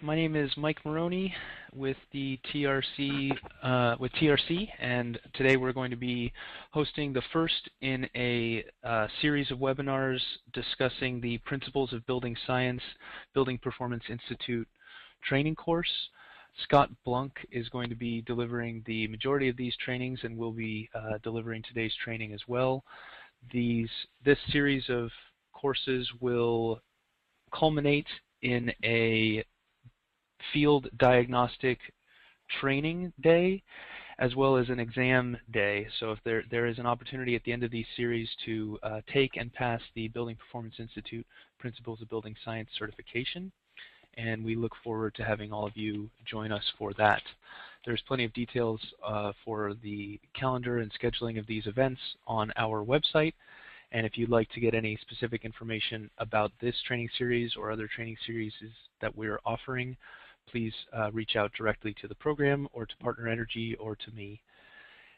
My name is Mike Maroney with the TRC, and today we're going to be hosting the first in a series of webinars discussing the Principles of Building Science Building Performance Institute training course. Scott Blunk is going to be delivering the majority of these trainings and will be delivering today's training as well. This series of courses will culminate in a field diagnostic training day as well as an exam day. So if there is an opportunity at the end of these series to take and pass the Building Performance Institute Principles of Building Science certification, and we look forward to having all of you join us for that. There's plenty of details for the calendar and scheduling of these events on our website. And if you'd like to get any specific information about this training series or other training series that we're offering, please reach out directly to the program or to Partner Energy or to me.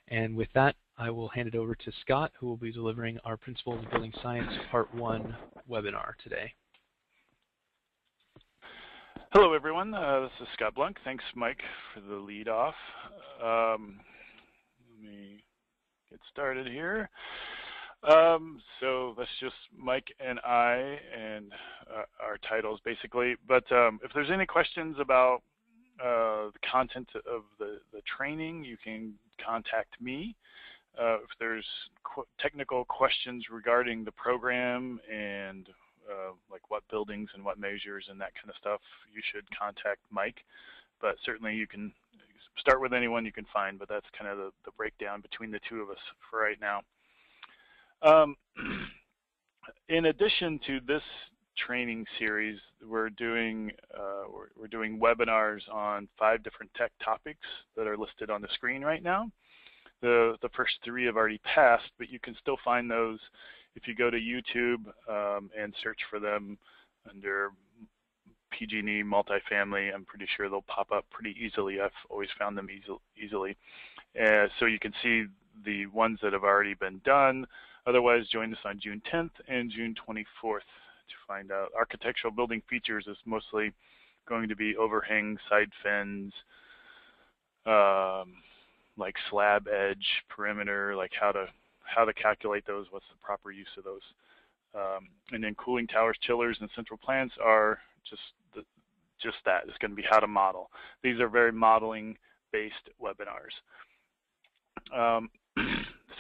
And with that, I will hand it over to Scott, who will be delivering our Principles of Building Science Part 1 webinar today. Hello, everyone. This is Scott Blunk. Thanks, Mike, for the lead off. Let me get started here. So that's just Mike and I and our titles basically. But if there's any questions about the content of the training, you can contact me. If there's technical questions regarding the program and like what buildings and what measures and that kind of stuff, you should contact Mike. But certainly you can start with anyone you can find, but that's kind of the breakdown between the two of us for right now. In addition to this training series, we're doing webinars on 5 different tech topics that are listed on the screen right now. The first 3 have already passed, but you can still find those if you go to YouTube and search for them under PG&E Multifamily. I'm pretty sure they'll pop up pretty easily. I've always found them easily. So you can see the ones that have already been done. Otherwise, join us on June 10th and June 24th to find out. Architectural building features is mostly going to be overhang, side fins, like slab edge, perimeter, like how to calculate those, what's the proper use of those. And then cooling towers, chillers, and central plants are just that. It's going to be how to model. These are very modeling-based webinars.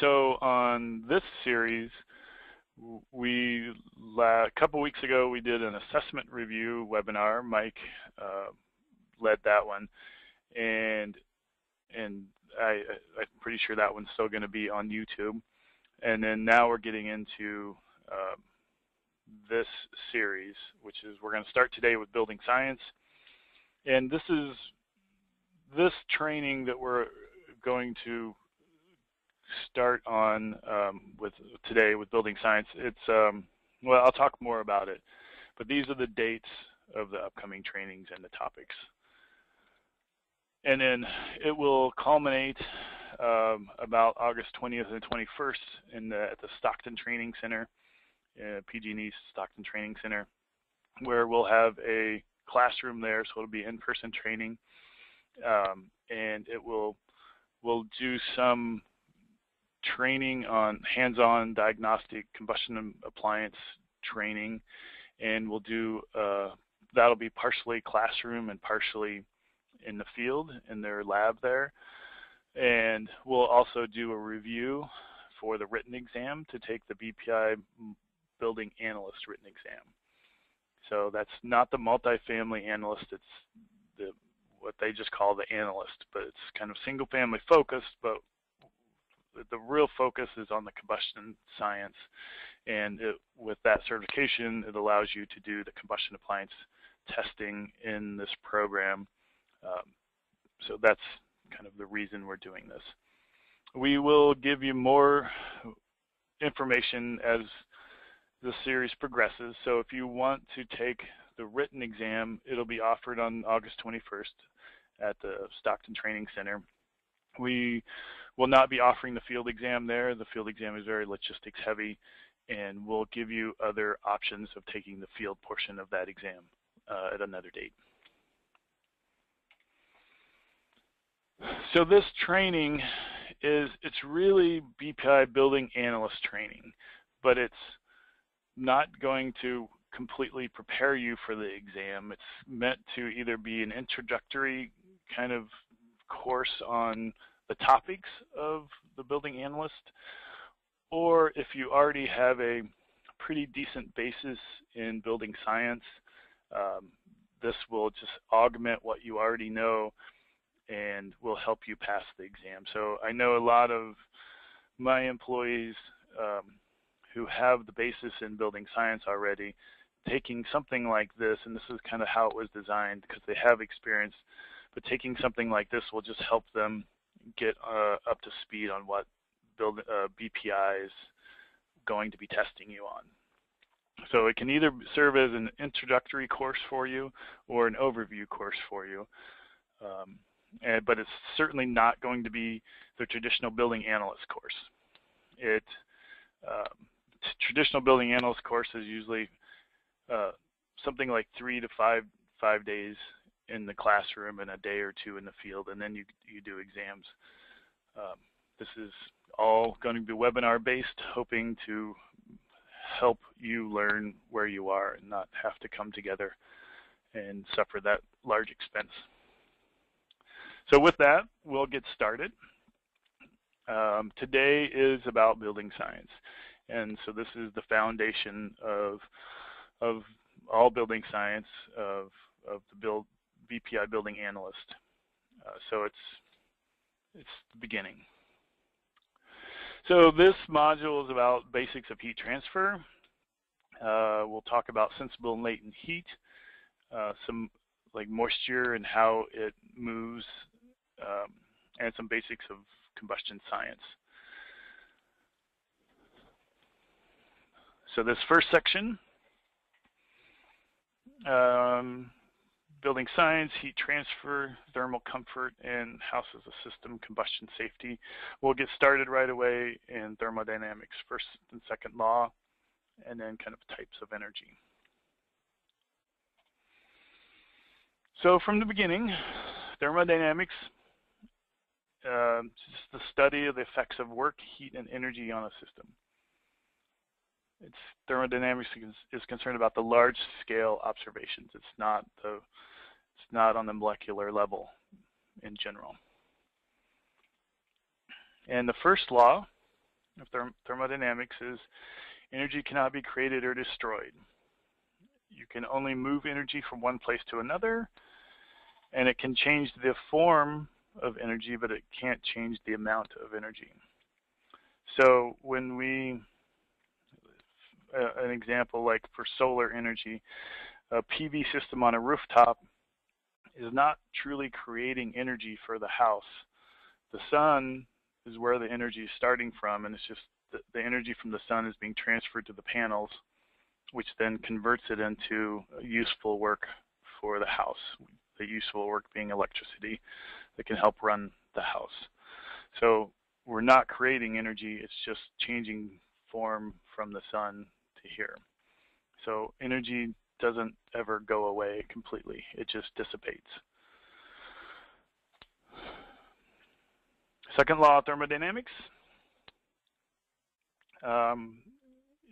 So on this series, a couple weeks ago we did an assessment review webinar. Mike led that one, and I'm pretty sure that one's still going to be on YouTube. And then now we're getting into this series, which is we're going to start today with building science. And this training that we're going to start on today with building science. It's well, I'll talk more about it, but these are the dates of the upcoming trainings and the topics. And then it will culminate about August 20th and 21st at the Stockton Training Center, PG&E Stockton Training Center, where we'll have a classroom there, so it'll be in-person training, and we'll do some training on hands-on diagnostic combustion appliance training, and we'll do that'll be partially classroom and partially in the field in their lab there. And we'll also do a review for the written exam to take the BPI Building Analyst written exam. So that's not the multifamily analyst, it's what they just call the analyst, but it's kind of single family focused, but the real focus is on the combustion science, and with that certification, it allows you to do the combustion appliance testing in this program. So that's kind of the reason we're doing this. We will give you more information as the series progresses. So if you want to take the written exam, it'll be offered on August 21st at the Stockton Training Center. We will not be offering the field exam there. The field exam is very logistics heavy, and we'll give you other options of taking the field portion of that exam at another date. So this training it's really BPI Building Analyst training, but it's not going to completely prepare you for the exam. It's meant to either be an introductory kind of course on the topics of the building analyst, or if you already have a pretty decent basis in building science, this will just augment what you already know and will help you pass the exam. So I know a lot of my employees who have the basis in building science already, taking something like this, and this is kind of how it was designed because they have experience, but taking something like this will just help them get up to speed on what BPI is going to be testing you on. So it can either serve as an introductory course for you or an overview course for you. But it's certainly not going to be the traditional building analyst course. Traditional building analyst course is usually something like 3 to 5 days in the classroom and a day or two in the field, and then you do exams. This is all going to be webinar based, hoping to help you learn where you are and not have to come together and suffer that large expense. So with that, we'll get started. Today is about building science, and so this is the foundation of all building science of the BPI Building Analyst. So it's the beginning. So this module is about basics of heat transfer. We'll talk about sensible and latent heat, some like moisture and how it moves, and some basics of combustion science. So this first section, building science, heat transfer, thermal comfort, and house as a system, combustion safety. We'll get started right away in thermodynamics, first and second law, and then kind of types of energy. So from the beginning, thermodynamics, just the study of the effects of work, heat, and energy on a system. Thermodynamics is concerned about the large-scale observations. It's not on the molecular level in general. And the first law of thermodynamics is energy cannot be created or destroyed. You can only move energy from one place to another, and it can change the form of energy, but it can't change the amount of energy. So when an example like for solar energy, a PV system on a rooftop is not truly creating energy for the house. The sun is where the energy is starting from, and it's just the energy from the sun is being transferred to the panels, which then converts it into useful work for the house. The useful work being electricity that can help run the house. So we're not creating energy, it's just changing form from the sun to here. So energy doesn't ever go away completely, it just dissipates. Second law of thermodynamics,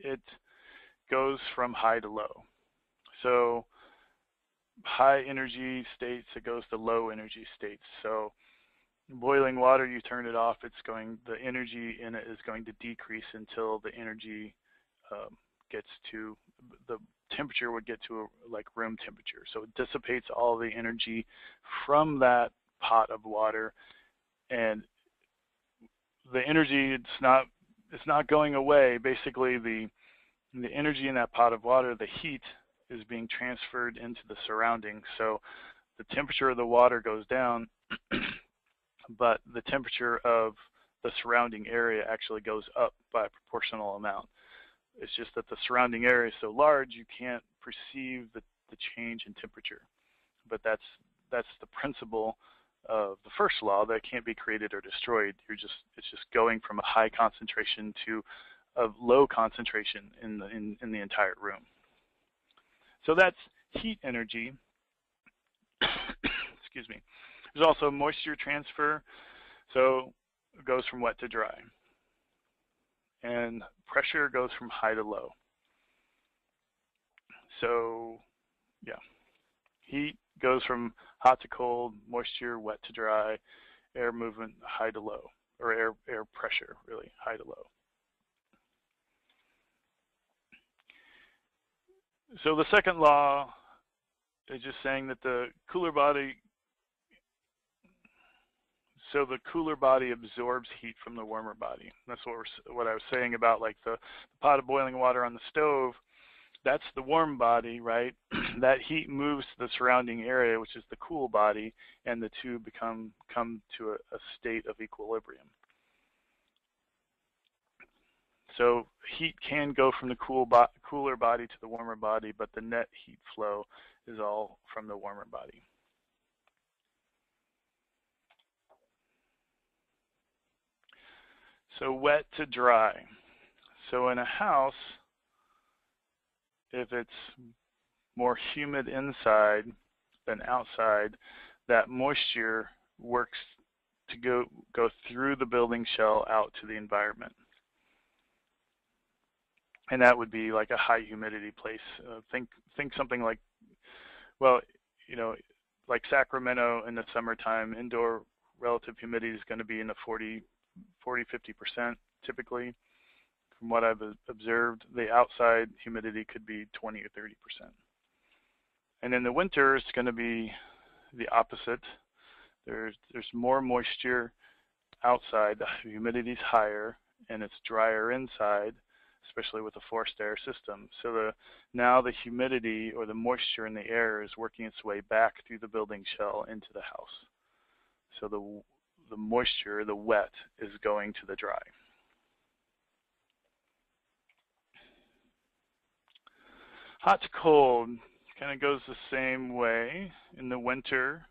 it goes from high to low. So high energy states, it goes to low energy states. So boiling water, you turn it off, the energy in it is going to decrease until the energy the temperature would get to like room temperature. So it dissipates all the energy from that pot of water, and the energy, it's not going away. Basically the energy in that pot of water, the heat, is being transferred into the surroundings. So the temperature of the water goes down, but the temperature of the surrounding area actually goes up by a proportional amount. It's just that the surrounding area is so large you can't perceive the change in temperature. But that's the principle of the first law, that it can't be created or destroyed. It's just going from a high concentration to a low concentration in the entire room. So that's heat energy. Excuse me. There's also moisture transfer, so it goes from wet to dry. And pressure goes from high to low. So, yeah, heat goes from hot to cold, moisture, wet to dry, air movement, high to low, or air pressure, really, high to low. So the second law is just saying that the cooler body absorbs heat from the warmer body. That's what I was saying about like the pot of boiling water on the stove. That's the warm body, right? That heat moves to the surrounding area, which is the cool body, and the two come to a state of equilibrium. So heat can go from the cooler body to the warmer body, but the net heat flow is all from the warmer body. So wet to dry. So in a house, if it's more humid inside than outside, that moisture works to go through the building shell out to the environment. And that would be like a high humidity place. Think something like, well, you know, like Sacramento in the summertime, indoor relative humidity is going to be in the 40–50% typically. From what I've observed, the outside humidity could be 20 or 30%. And in the winter, it's going to be the opposite. There's more moisture outside, the humidity is higher, and it's drier inside, especially with a forced air system. So now the humidity or the moisture in the air is working its way back through the building shell into the house. So the moisture, the wet, is going to the dry. Hot to cold kind of goes the same way. In the winter,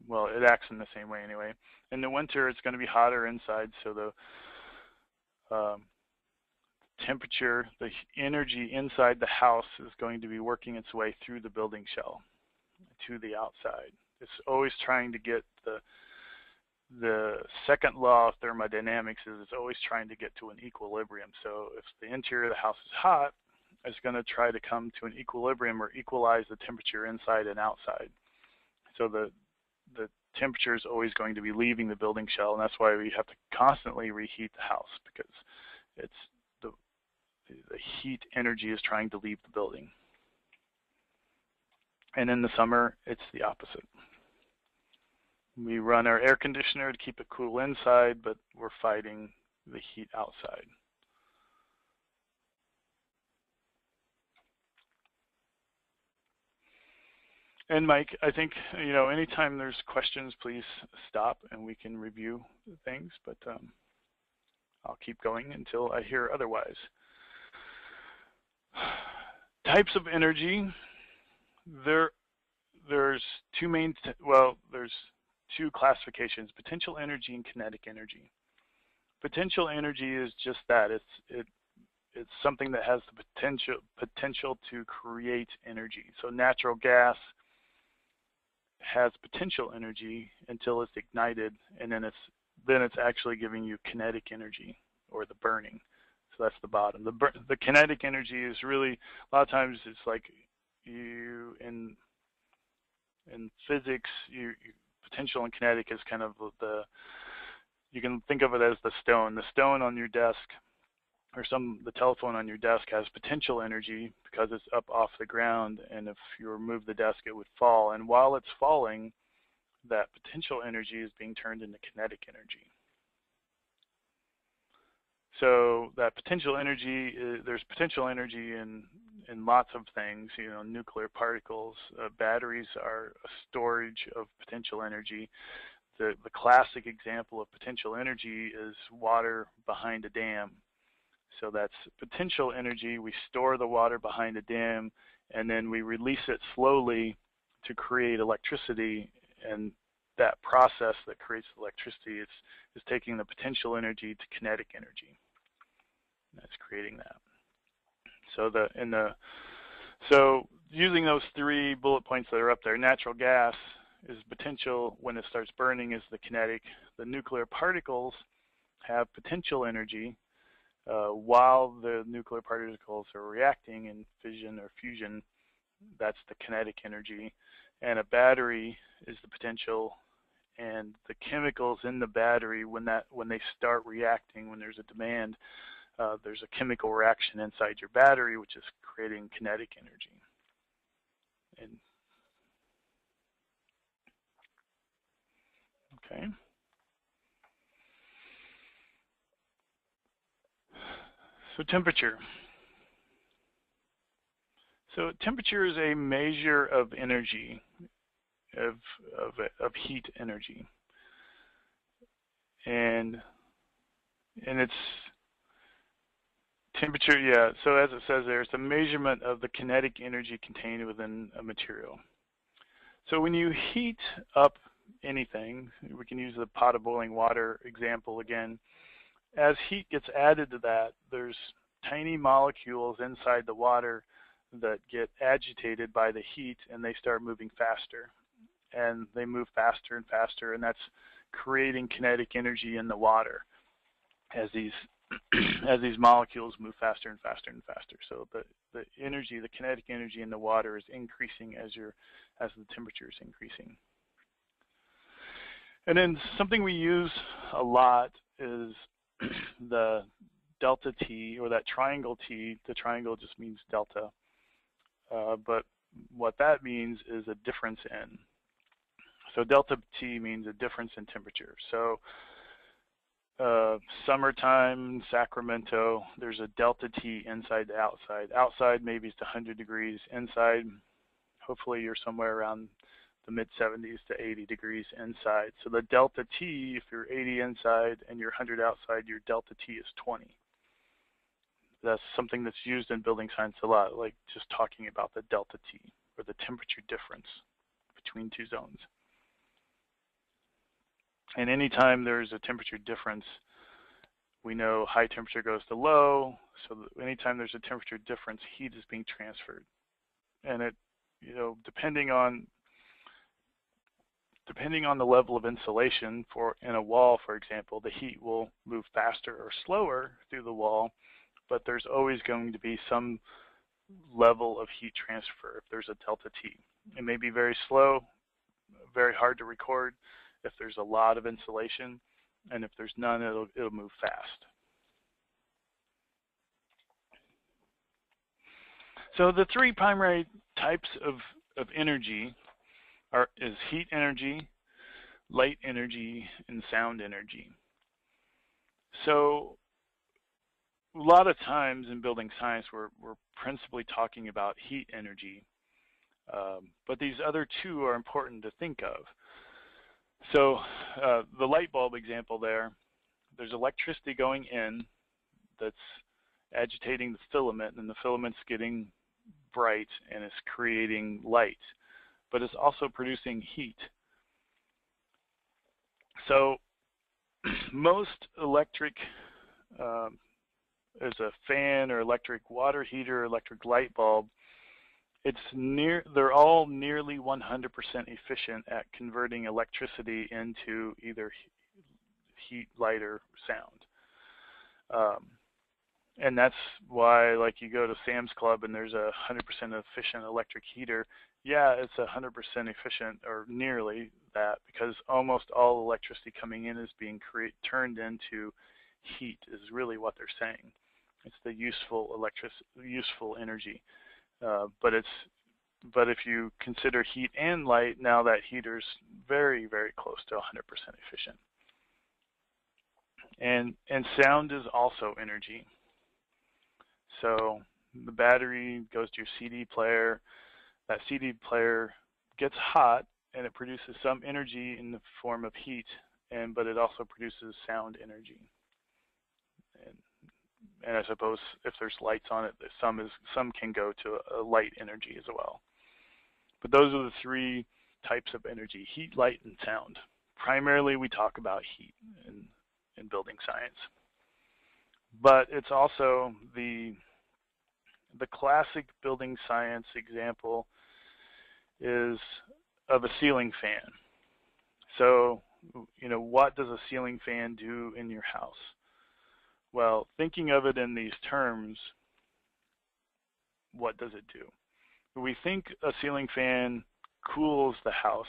well, it acts in the same way anyway. In the winter, it's going to be hotter inside, so the temperature, the energy inside the house is going to be working its way through the building shell to the outside. It's always trying to get the second law of thermodynamics is it's always trying to get to an equilibrium. So if the interior of the house is hot, it's going to try to come to an equilibrium or equalize the temperature inside and outside. So the temperature is always going to be leaving the building shell, and that's why we have to constantly reheat the house, because it's the heat energy is trying to leave the building. And in the summer, it's the opposite. We run our air conditioner to keep it cool inside, but we're fighting the heat outside. And Mike, I think, you know, anytime there's questions, please stop and we can review things, but I'll keep going until I hear otherwise. Types of energy. There's two classifications: potential energy and kinetic energy. Potential energy is just that. It's something that has the potential to create energy. So natural gas has potential energy until it's ignited, and then it's actually giving you kinetic energy, or the burning. So that's the bottom. The kinetic energy is really, a lot of times it's like you in physics, potential and kinetic is kind of you can think of it as the stone. The stone on your desk, or the telephone on your desk, has potential energy because it's up off the ground, and if you remove the desk, it would fall. And while it's falling, that potential energy is being turned into kinetic energy. So that potential energy, there's potential energy in lots of things, you know, nuclear particles. Batteries are a storage of potential energy. The classic example of potential energy is water behind a dam. So that's potential energy. We store the water behind a dam, and then we release it slowly to create electricity. And that process that creates electricity is taking the potential energy to kinetic energy. That's creating that. So using those 3 bullet points that are up there, natural gas is potential. When it starts burning is the kinetic. The nuclear particles have potential energy while the nuclear particles are reacting in fission or fusion. That's the kinetic energy. And a battery is the potential, and the chemicals in the battery, when they start reacting, when there's a demand, there's a chemical reaction inside your battery, which is creating kinetic energy. And okay. So temperature. So temperature is a measure of energy, of heat energy, and it's temperature. Yeah. So as it says there, it's a measurement of the kinetic energy contained within a material. So when you heat up anything, we can use the pot of boiling water example again. As heat gets added to that, there's tiny molecules inside the water that get agitated by the heat, and they start moving faster. And they move faster and faster, and that's creating kinetic energy in the water as these as these molecules move faster and faster and faster. So the energy, the kinetic energy in the water is increasing as the temperature is increasing. And then something we use a lot is the delta T, or that triangle T. The triangle just means delta. But what that means is a difference in. So delta T means a difference in temperature. So summertime, Sacramento, there's a delta T inside to outside. Outside maybe it's 100 degrees. Inside, hopefully you're somewhere around the mid-70s to 80 degrees inside. So the delta T, if you're 80 inside and you're 100 outside, your delta T is 20. That's something that's used in building science a lot, like just talking about the delta T, or the temperature difference between two zones. And anytime there's a temperature difference, we know high temperature goes to low. So anytime there's a temperature difference, heat is being transferred. And it, depending on the level of insulation in a wall, for example, the heat will move faster or slower through the wall, but there's always going to be some level of heat transfer if there's a delta T. It may be very slow, very hard to record if there's a lot of insulation, and if there's none, it'll move fast. So the three primary types of energy is heat energy, light energy, and sound energy. So a lot of times in building science, we're principally talking about heat energy, but these other two are important to think of. So the light bulb example there's electricity going in that's agitating the filament, and the filament's getting bright and it's creating light, but it's also producing heat. So most electric, as a fan or electric water heater, electric light bulb, they're all nearly 100% efficient at converting electricity into either heat, light, or sound. And that's why, like, you go to Sam's Club and there's a 100% efficient electric heater. Yeah, it's 100% efficient, or nearly that, because almost all electricity coming in is being turned into heat, is really what they're saying. It's the useful energy. But if you consider heat and light, now that heater's very, very close to 100% efficient. And sound is also energy. So the battery goes to your CD player. That CD player gets hot, and it produces some energy in the form of heat, but it also produces sound energy. And I suppose if there's lights on it, some can go to a light energy as well. But those are the three types of energy: heat, light, and sound. Primarily, we talk about heat in building science. But it's also the classic building science example is of a ceiling fan. So, what does a ceiling fan do in your house? Well, thinking of it in these terms, what does it do? We think a ceiling fan cools the house,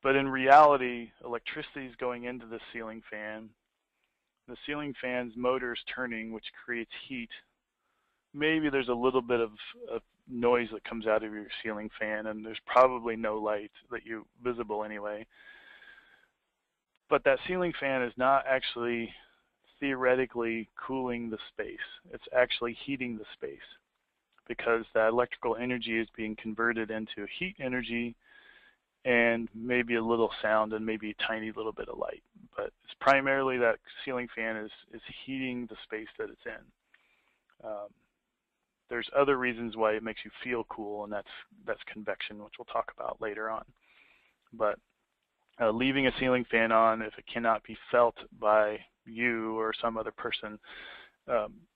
but in reality, electricity is going into the ceiling fan. The ceiling fan's motor is turning, which creates heat. Maybe there's a little bit of noise that comes out of your ceiling fan, and there's probably no light that you visible anyway. But that ceiling fan is not actually theoretically cooling the space. It's actually heating the space, because that electrical energy is being converted into heat energy and maybe a little sound and maybe a tiny little bit of light. But it's primarily that ceiling fan is heating the space that it's in. There's other reasons why it makes you feel cool, and that's convection, which we'll talk about later on. But leaving a ceiling fan on, if it cannot be felt by you or some other person,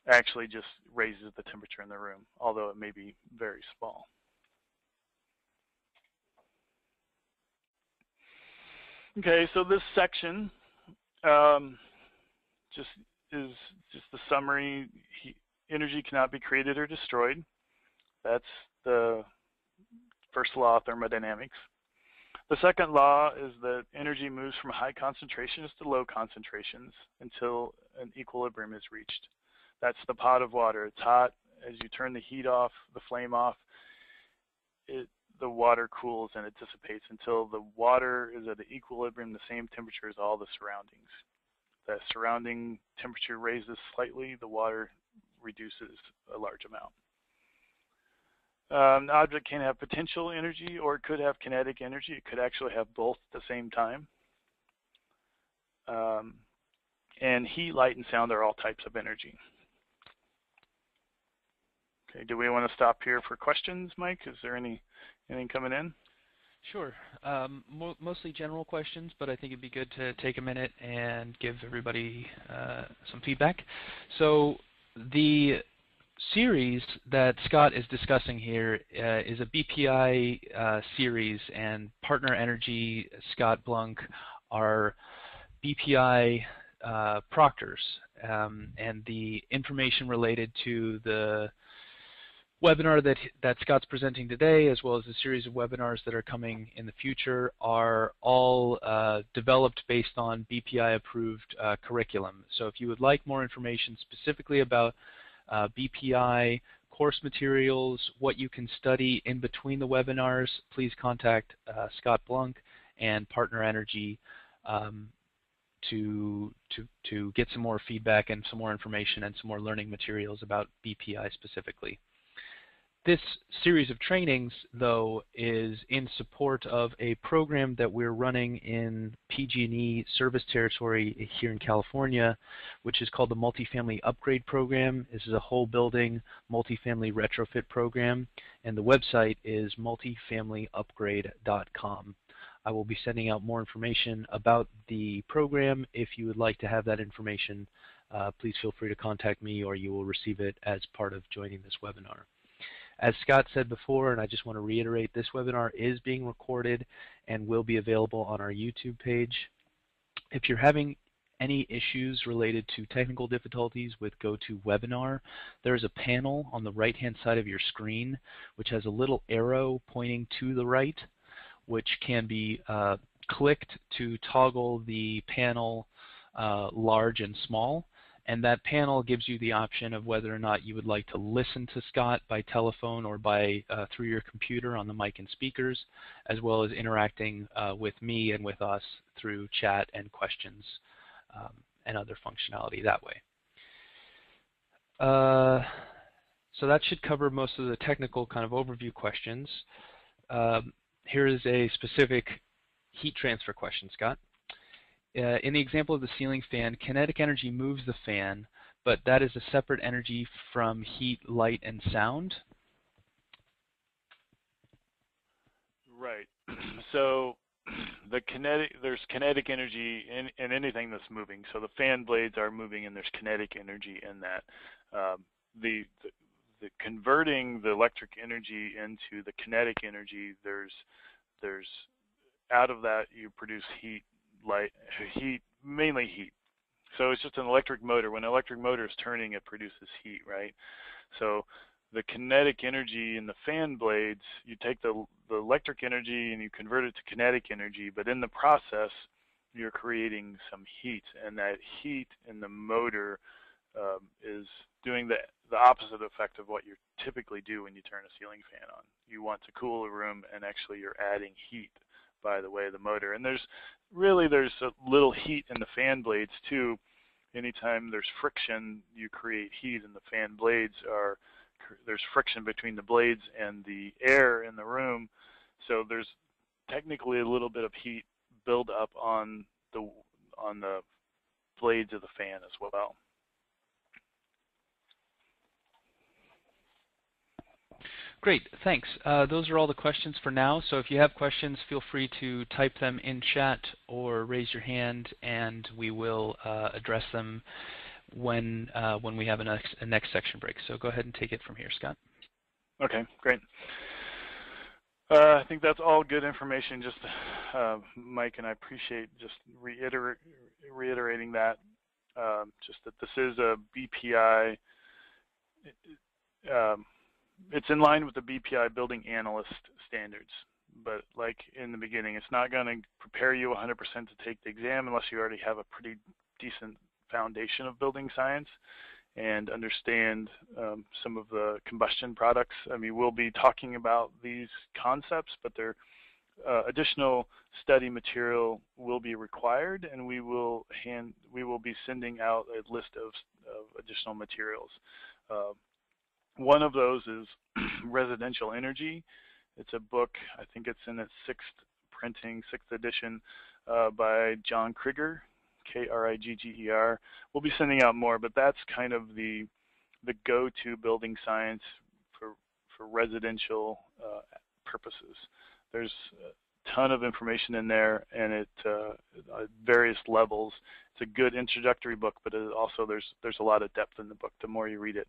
actually just raises the temperature in the room, although it may be very small. Okay, so this section just is just the summary. Energy cannot be created or destroyed. That's the first law of thermodynamics. The second law is that energy moves from high concentrations to low concentrations until an equilibrium is reached. That's the pot of water. It's hot. As you turn the heat off, the flame off, the water cools and it dissipates until the water is at an equilibrium, the same temperature as all the surroundings. The surrounding temperature raises slightly, the water reduces a large amount. An object can have potential energy or it could have kinetic energy. It could actually have both at the same time. And heat, light, and sound are all types of energy. Okay, do we want to stop here for questions, Mike? Is there anything coming in? Sure. Mostly general questions, but I think it'd be good to take a minute and give everybody some feedback. So the series that Scott is discussing here is a BPI series, and Partner Energy, Scott Blunk, are BPI proctors, and the information related to the webinar that Scott's presenting today, as well as a series of webinars that are coming in the future, are all developed based on BPI approved curriculum. So if you would like more information specifically about BPI course materials, what you can study in between the webinars, please contact Scott Blunk and Partner Energy to get some more feedback and some more information and some more learning materials about BPI specifically. This series of trainings, though, is in support of a program that we're running in PG&E service territory here in California, which is called the Multifamily Upgrade Program. This is a whole building multifamily retrofit program, and the website is multifamilyupgrade.com. I will be sending out more information about the program. If you would like to have that information, please feel free to contact me, or you will receive it as part of joining this webinar. As Scott said before, and I just want to reiterate, this webinar is being recorded and will be available on our YouTube page. If you're having any issues related to technical difficulties with GoToWebinar, there is a panel on the right-hand side of your screen which has a little arrow pointing to the right, which can be clicked to toggle the panel large and small. And that panel gives you the option of whether or not you would like to listen to Scott by telephone or by through your computer on the mic and speakers, as well as interacting with me and with us through chat and questions and other functionality that way. So that should cover most of the technical kind of overview questions. Here is a specific heat transfer question, Scott. In the example of the ceiling fan, kinetic energy moves the fan, but that is a separate energy from heat, light, and sound? Right. So there's kinetic energy in anything that's moving. So the fan blades are moving, and there's kinetic energy in that. The converting the electric energy into the kinetic energy, there's there's out of that you produce mainly heat. So it's just an electric motor. When an electric motor is turning, it produces heat, right? So the kinetic energy in the fan blades, you take the electric energy and you convert it to kinetic energy, but in the process, you're creating some heat, and that heat in the motor is doing the opposite effect of what you typically do when you turn a ceiling fan on. You want to cool a room, and actually you're adding heat by the way of the motor. And there's a little heat in the fan blades too. Anytime there's friction, you create heat, and the fan blades there's friction between the blades and the air in the room. So there's technically a little bit of heat build up on the blades of the fan as well. Great, thanks. Those are all the questions for now. So if you have questions, feel free to type them in chat or raise your hand, and we will address them when we have a next section break. So go ahead and take it from here, Scott. Okay, great. I think that's all good information. Just Mike, and I appreciate just reiterating that. Just that this is a BPI. It's in line with the BPI Building Analyst standards, but like in the beginning, it's not going to prepare you 100% to take the exam unless you already have a pretty decent foundation of building science and understand some of the combustion products. I mean, we'll be talking about these concepts, but their additional study material will be required, and we will be sending out a list of additional materials. One of those is Residential Energy. It's a book, I think it's in its sixth edition, by John Krigger, Krigger. We'll be sending out more, but that's kind of the go-to building science for residential purposes. There's a ton of information in there, and at various levels. It's a good introductory book, but there's a lot of depth in the book the more you read it.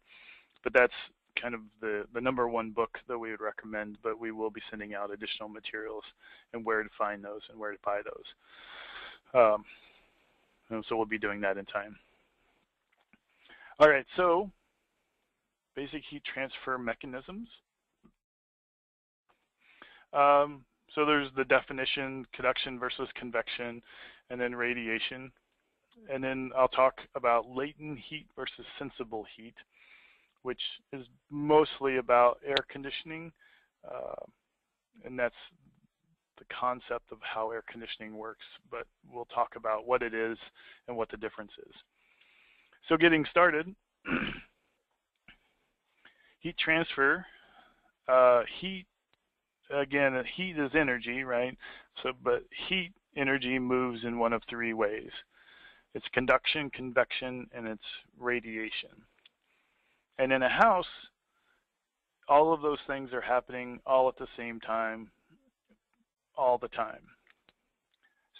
But that's kind of the number one book that we would recommend, but we will be sending out additional materials and where to find those and where to buy those. And so we'll be doing that in time. All right, so basic heat transfer mechanisms. So there's the definition, conduction versus convection, and then radiation. And then I'll talk about latent heat versus sensible heat, which is mostly about air conditioning, and that's the concept of how air conditioning works, but we'll talk about what it is and what the difference is. So getting started, heat transfer, heat is energy, right? So, but heat energy moves in one of three ways. It's conduction, convection, and it's radiation. And in a house, all of those things are happening all at the same time, all the time.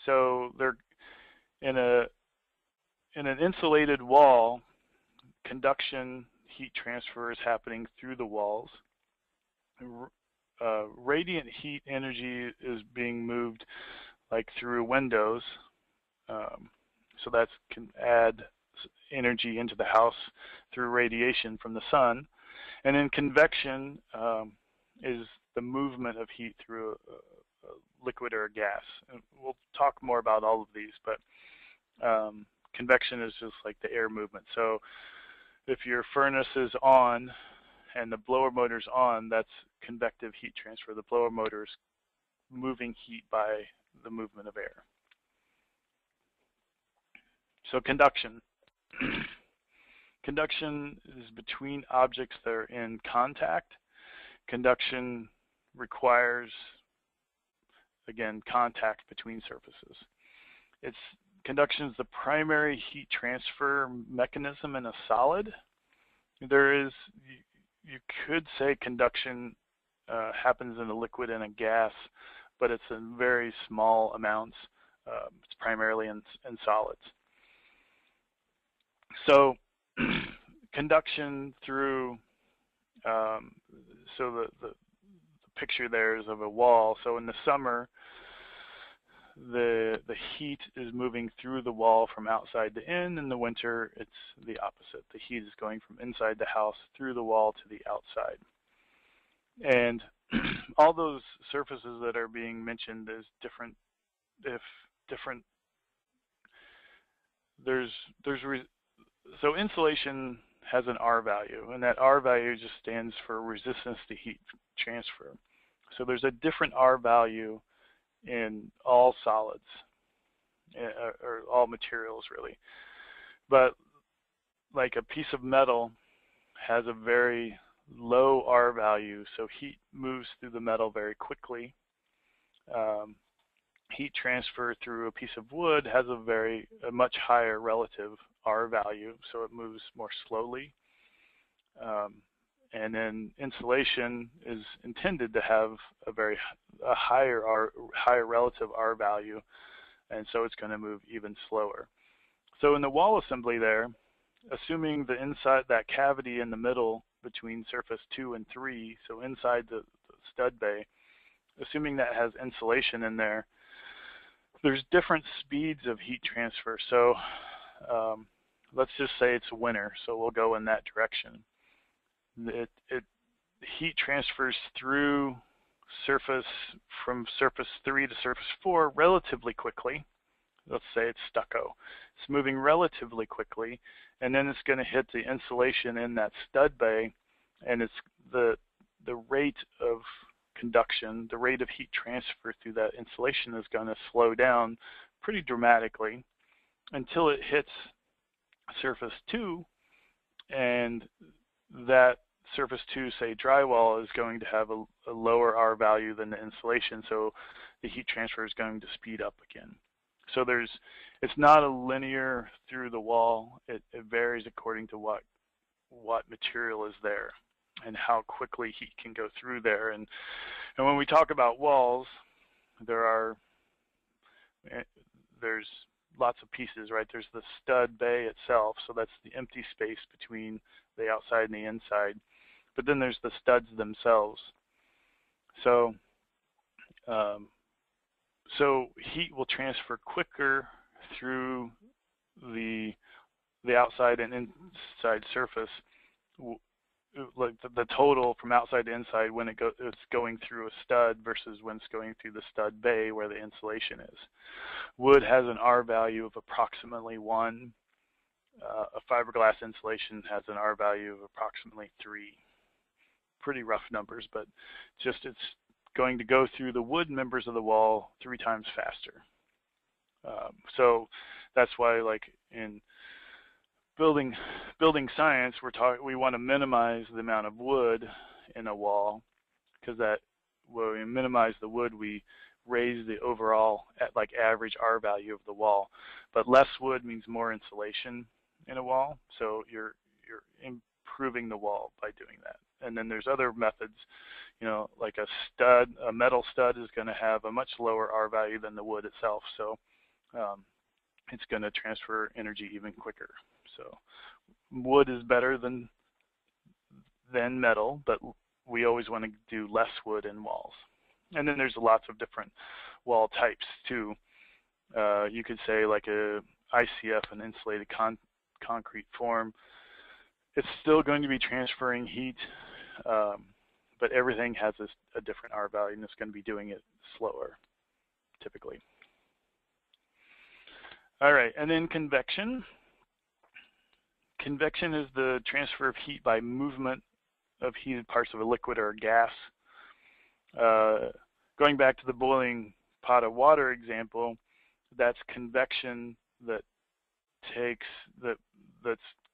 So they're in an insulated wall, conduction, heat transfer is happening through the walls. Radiant heat energy is being moved like through windows. So that can add energy into the house through radiation from the sun. And then convection is the movement of heat through a liquid or a gas. And we'll talk more about all of these, but convection is just like the air movement. So if your furnace is on and the blower motor's on, that's convective heat transfer. The blower motor is moving heat by the movement of air. So conduction. Conduction is between objects that are in contact. Conduction requires, again, contact between surfaces. Conduction is the primary heat transfer mechanism in a solid. You could say conduction happens in a liquid and a gas, but it's in very small amounts. It's primarily in solids. So conduction through, so the picture there is of a wall. So in the summer, the heat is moving through the wall from outside to in. In the winter, it's the opposite. The heat is going from inside the house through the wall to the outside. And all those surfaces that are being mentioned is different. So insulation has an R value, and that R value just stands for resistance to heat transfer. So there's a different R value in all solids, or all materials really. But like a piece of metal has a very low R value, so heat moves through the metal very quickly. Heat transfer through a piece of wood has a much higher relative R value, so it moves more slowly. And then insulation is intended to have a higher relative R value, and so it's going to move even slower. So in the wall assembly there, assuming the inside, that cavity in the middle between surface 2 and 3, so inside the stud bay, assuming that has insulation in there, there's different speeds of heat transfer. So let's just say it's winter, so we'll go in that direction. Heat transfers through from surface 3 to surface 4 relatively quickly. Let's say it's stucco. It's moving relatively quickly, and then it's going to hit the insulation in that stud bay, and it's the rate of conduction, the rate of heat transfer through that insulation is going to slow down pretty dramatically until it hits surface 2, and that surface 2, say drywall, is going to have a lower R value than the insulation, so the heat transfer is going to speed up again. So it's not a linear through the wall. It varies according to what material is there and how quickly heat can go through there. And when we talk about walls, there's lots of pieces, right? There's the stud bay itself, so that's the empty space between the outside and the inside. But then there's the studs themselves. So heat will transfer quicker through the outside and inside surface, like the total from outside to inside when it's going through a stud versus when it's going through the stud bay where the insulation is. Wood has an R value of approximately 1. A fiberglass insulation has an R value of approximately 3. Pretty rough numbers, but just it's going to go through the wood members of the wall 3 times faster. So that's why, like in building science, we want to minimize the amount of wood in a wall, because when we minimize the wood, we raise the overall average R value of the wall. But less wood means more insulation in a wall, so you're improving the wall by doing that. And then there's other methods, like a metal stud is going to have a much lower R value than the wood itself, so it's going to transfer energy even quicker. So wood is better than metal, but we always want to do less wood in walls. And then there's lots of different wall types too. You could say like a ICF, an insulated concrete form. It's still going to be transferring heat, but everything has a different R value, and it's going to be doing it slower, typically. All right, and then convection. Convection is the transfer of heat by movement of heated parts of a liquid or a gas. Going back to the boiling pot of water example, that's convection that's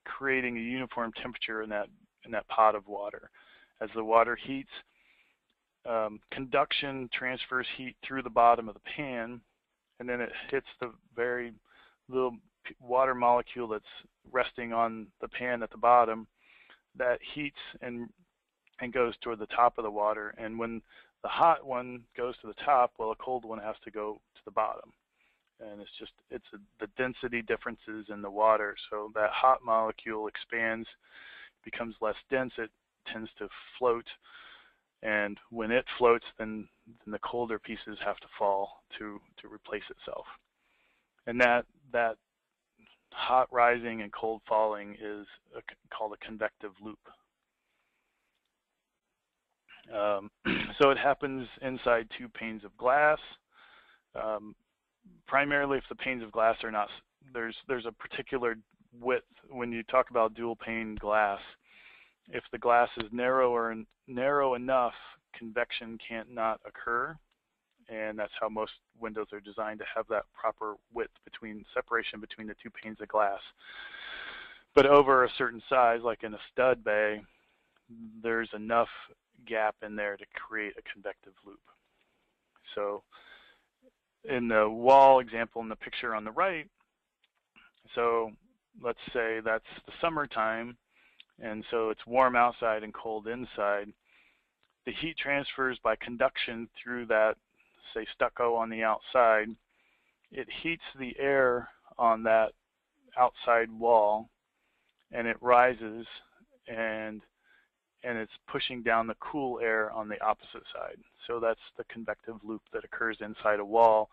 creating a uniform temperature in that pot of water. As the water heats, conduction transfers heat through the bottom of the pan, and then it hits the very little water molecule that's resting on the pan at the bottom. That heats and goes toward the top of the water, and when the hot one goes to the top, well, a cold one has to go to the bottom. And it's the density differences in the water. So that hot molecule expands, becomes less dense, it tends to float, And when it floats, then the colder pieces have to fall to replace itself. And that hot rising and cold falling is called a convective loop. So it happens inside two panes of glass. Primarily, if the panes of glass are not, there's a particular width when you talk about dual pane glass. If the glass is narrow enough, convection can't not occur, and that's how most windows are designed, to have that proper width separation between the two panes of glass. But over a certain size, like in a stud bay, there's enough gap in there to create a convective loop. So in the wall example in the picture on the right, so let's say that's the summertime, and so it's warm outside and cold inside. The heat transfers by conduction through that, say, stucco on the outside. It heats the air on that outside wall, and it rises, and it's pushing down the cool air on the opposite side. So that's the convective loop that occurs inside a wall,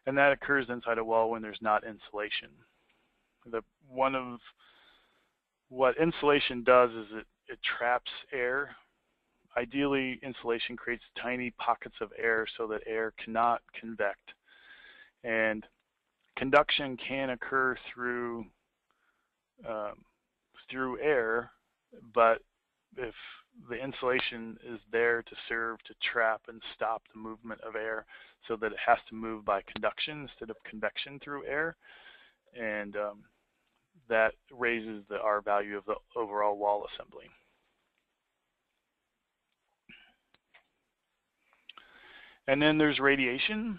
and that occurs inside a wall when there's not insulation. What insulation does is it traps air. Ideally, insulation creates tiny pockets of air so that air cannot convect. And conduction can occur through air, but if the insulation is there to serve to trap and stop the movement of air, so that it has to move by conduction instead of convection through air, and that raises the R value of the overall wall assembly. And then there's radiation,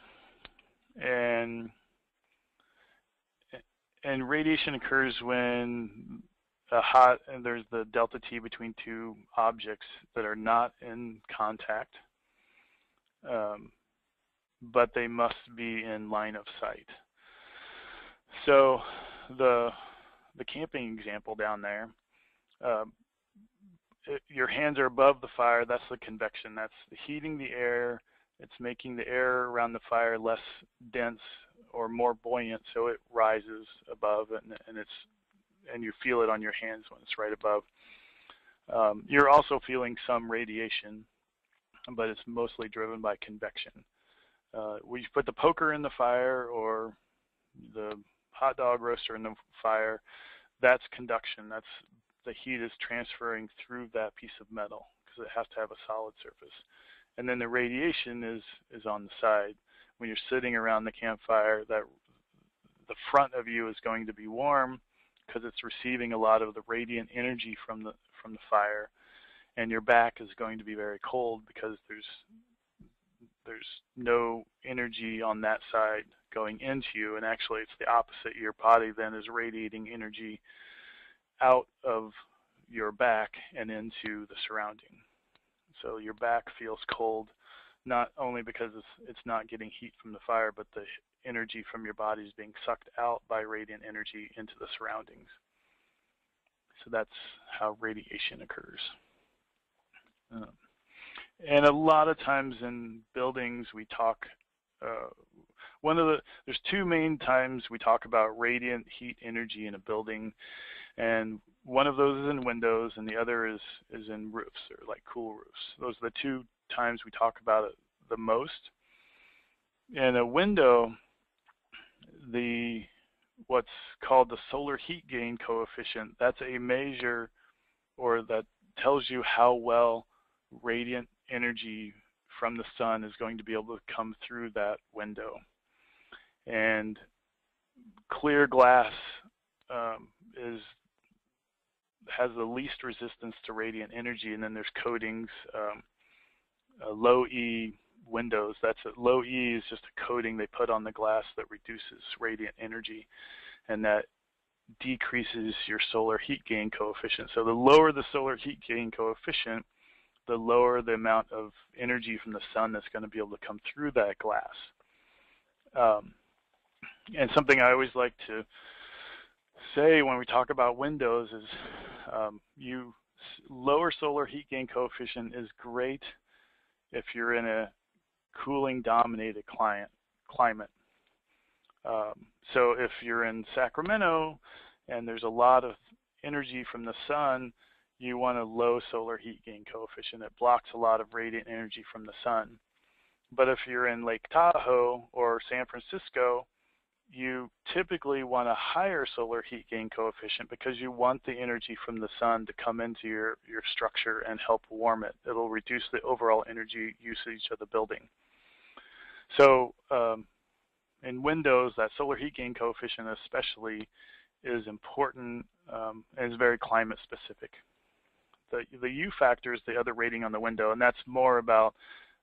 and radiation occurs when there's the delta T between two objects that are not in contact, but they must be in line of sight. So the camping example down there, your hands are above the fire. That's the convection. That's heating the air. It's making the air around the fire less dense or more buoyant, so it rises above, and you feel it on your hands when it's right above. You're also feeling some radiation, but it's mostly driven by convection. When you put the poker in the fire or the hot dog roaster in the fire, that's conduction. That's the heat is transferring through that piece of metal because it has to have a solid surface. And then the radiation is on the side. When you're sitting around the campfire, the front of you is going to be warm because it's receiving a lot of the radiant energy from the fire, and your back is going to be very cold because there's no energy on that side going into you, and actually it's the opposite. Your body then is radiating energy out of your back and into the surrounding. So your back feels cold, not only because it's not getting heat from the fire, but the energy from your body is being sucked out by radiant energy into the surroundings. So that's how radiation occurs. And a lot of times in buildings we talk, there's two main times we talk about radiant heat energy in a building, and one of those is in windows and the other is in roofs, or like cool roofs. Those are the two times we talk about it the most. In a window, what's called the solar heat gain coefficient, that's a measure, or that tells you how well radiant energy from the sun is going to be able to come through that window. And clear glass has the least resistance to radiant energy, and then there's coatings, low E windows. Low E is just a coating they put on the glass that reduces radiant energy, and that decreases your solar heat gain coefficient. So the lower the solar heat gain coefficient, the lower the amount of energy from the sun that's going to be able to come through that glass. And something I always like to say when we talk about windows is lower solar heat gain coefficient is great if you're in a cooling dominated climate. So if you're in Sacramento and there's a lot of energy from the sun, you want a low solar heat gain coefficient. It blocks a lot of radiant energy from the sun. But if you're in Lake Tahoe or San Francisco, you typically want a higher solar heat gain coefficient because you want the energy from the sun to come into your structure and help warm it. It'll reduce the overall energy usage of the building. So in windows, that solar heat gain coefficient especially is important and is very climate specific. The U factor is the other rating on the window, and that's more about,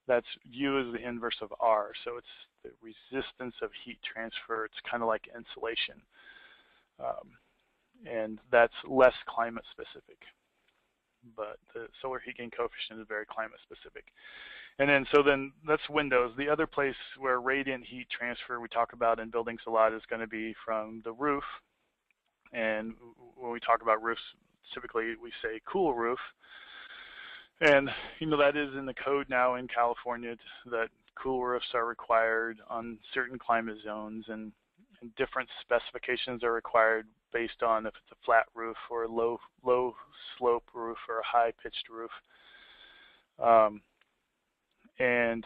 that's U is the inverse of R. So it's the resistance of heat transfer. It's kind of like insulation. And that's less climate specific. But the solar heat gain coefficient is very climate specific. And then that's windows. The other place where radiant heat transfer we talk about in buildings a lot is going to be from the roof. And when we talk about roofs, typically we say cool roof. And that is in the code now in California, that cool roofs are required on certain climate zones, and different specifications are required based on if it's a flat roof or a low slope roof or a high pitched roof. And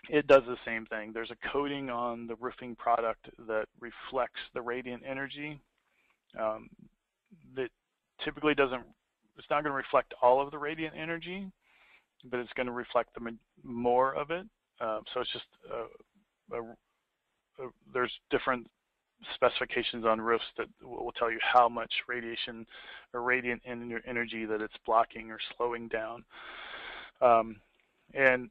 it does the same thing. There's a coating on the roofing product that reflects the radiant energy. That typically it's not going to reflect all of the radiant energy, but it's going to reflect more of it. So it's just there's different specifications on roofs that will tell you how much radiation or radiant energy that it's blocking or slowing down. And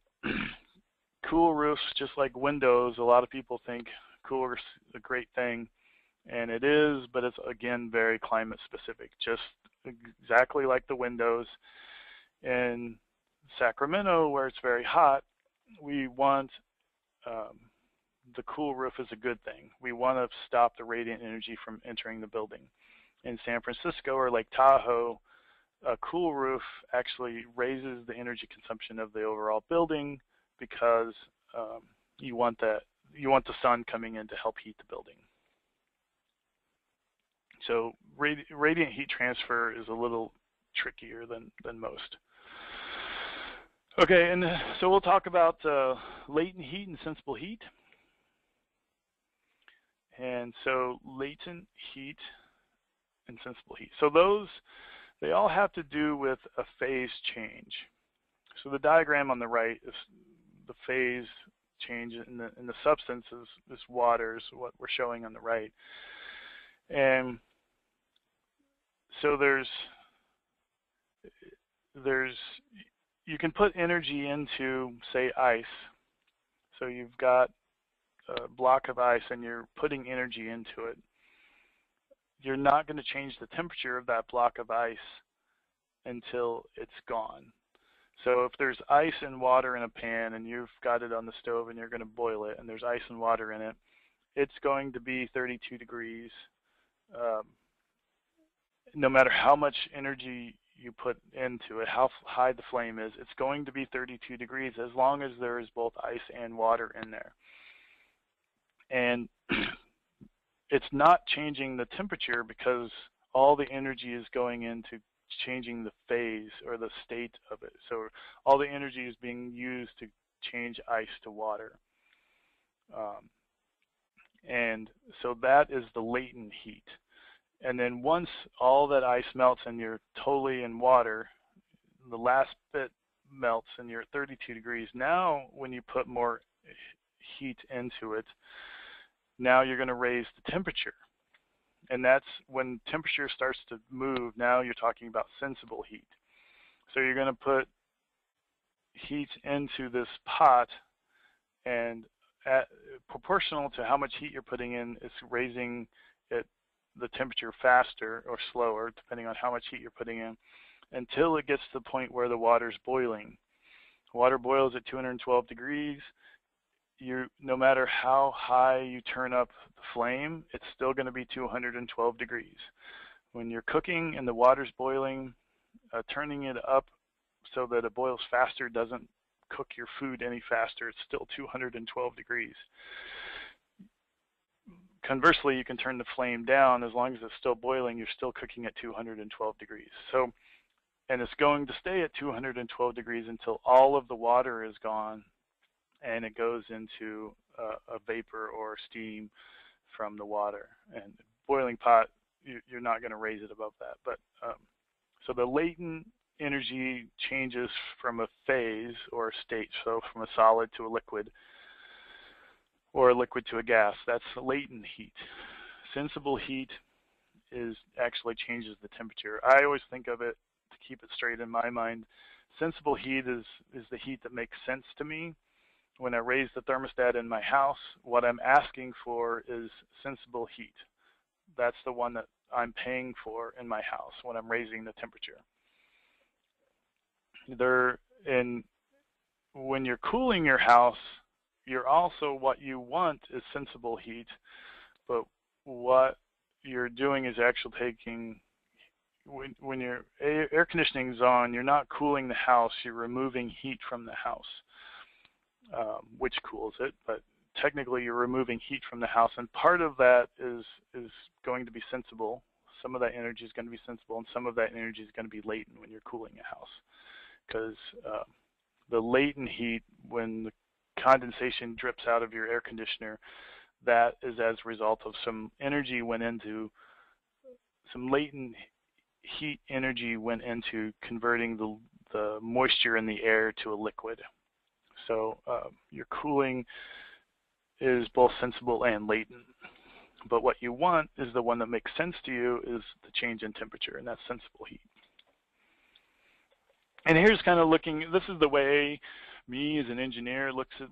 cool roofs, just like windows, a lot of people think cool roofs is a great thing, and it is, but it's again very climate specific, just exactly like the windows. In Sacramento, where it's very hot, we want the cool roof is a good thing. We want to stop the radiant energy from entering the building. In San Francisco or Lake Tahoe, a cool roof actually raises the energy consumption of the overall building because you want the sun coming in to help heat the building. So radiant heat transfer is a little trickier than most. Okay, and so we'll talk about latent heat and sensible heat. And so latent heat and sensible heat. So they all have to do with a phase change. So the diagram on the right is the phase change in the substance is water, is what we're showing on the right. And so you can put energy into, say, ice. So you've got a block of ice and you're putting energy into it. You're not going to change the temperature of that block of ice until it's gone. So if there's ice and water in a pan and you've got it on the stove and you're going to boil it and there's ice and water in it, it's going to be 32 degrees. No matter how much energy you put into it, how high the flame is, it's going to be 32 degrees as long as there is both ice and water in there. And it's not changing the temperature because all the energy is going into changing the phase or the state of it. So all the energy is being used to change ice to water. And so that is the latent heat. And then once all that ice melts and you're totally in water, the last bit melts and you're at 32 degrees. Now when you put more heat into it, now you're going to raise the temperature. And that's when temperature starts to move. Now you're talking about sensible heat. So you're going to put heat into this pot, and proportional to how much heat you're putting in, it's raising the temperature faster or slower, depending on how much heat you're putting in, until it gets to the point where the water's boiling. Water boils at 212 degrees. No matter how high you turn up the flame, it's still going to be 212 degrees. When you're cooking and the water's boiling, turning it up so that it boils faster doesn't cook your food any faster. It's still 212 degrees. Conversely, you can turn the flame down. As long as it's still boiling, you're still cooking at 212 degrees. So, and it's going to stay at 212 degrees until all of the water is gone and it goes into a vapor or steam from the water. And boiling pot, you're not going to raise it above that. But so the latent energy changes from a phase or a state, so from a solid to a liquid, or a liquid to a gas. That's latent heat. Sensible heat actually changes the temperature. I always think of it, to keep it straight in my mind, sensible heat is the heat that makes sense to me. When I raise the thermostat in my house, what I'm asking for is sensible heat. That's the one that I'm paying for in my house when I'm raising the temperature. When you're cooling your house, what you want is sensible heat, but what you're doing is actually taking, when your air conditioning is on, you're not cooling the house, you're removing heat from the house, which cools it, but technically you're removing heat from the house, and part of that is going to be sensible. Some of that energy is going to be sensible, and some of that energy is going to be latent when you're cooling a house, because the latent heat, when the condensation drips out of your air conditioner, that is as a result of some latent heat energy went into converting the moisture in the air to a liquid. So your cooling is both sensible and latent. But what you want is the one that makes sense to you, is the change in temperature, and that's sensible heat. And here's kind of this is the way me as an engineer looks at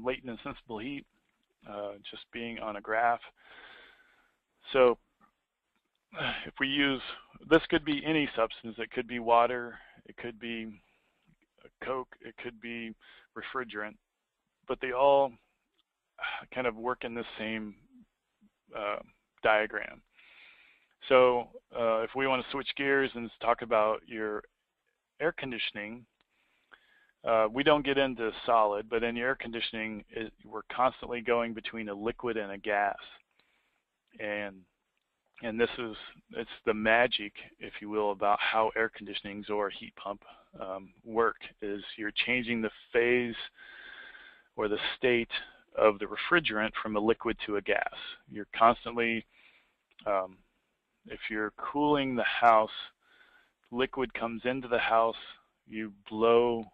latent and sensible heat, just being on a graph. So if we use, this could be any substance. It could be water, it could be Coke, it could be refrigerant, but they all kind of work in the same diagram. So if we want to switch gears and talk about your air conditioning, we don't get into solid, but in your air conditioning, we're constantly going between a liquid and a gas. And it's the magic, if you will, about how air conditionings or a heat pump work, is you're changing the phase or the state of the refrigerant from a liquid to a gas. You're constantly, if you're cooling the house, liquid comes into the house, you blow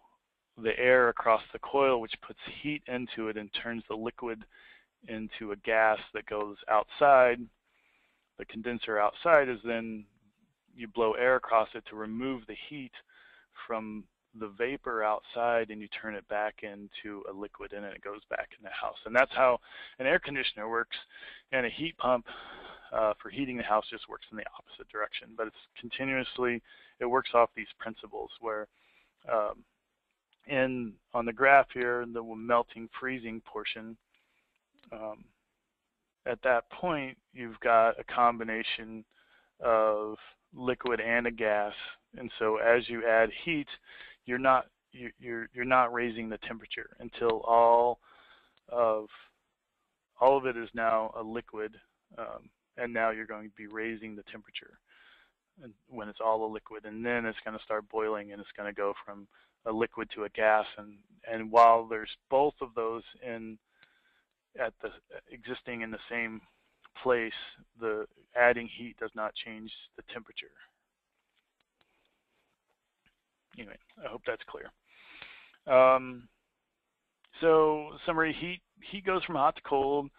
the air across the coil, which puts heat into it and turns the liquid into a gas that goes outside. The condenser outside is then, you blow air across it to remove the heat from the vapor outside, and you turn it back into a liquid, and then it goes back in the house. And that's how an air conditioner works. And a heat pump for heating the house just works in the opposite direction. But it's continuously, it works off these principles where on the graph here, the melting, freezing portion, at that point, you've got a combination of liquid and a gas, and so as you add heat, you're not raising the temperature until all of it is now a liquid, and now you're going to be raising the temperature, and when it's all a liquid, and then it's going to start boiling, and it's going to go from a liquid to a gas, and while there's both of those existing in the same place, the adding heat does not change the temperature. Anyway, I hope that's clear. So summary, heat goes from hot to cold.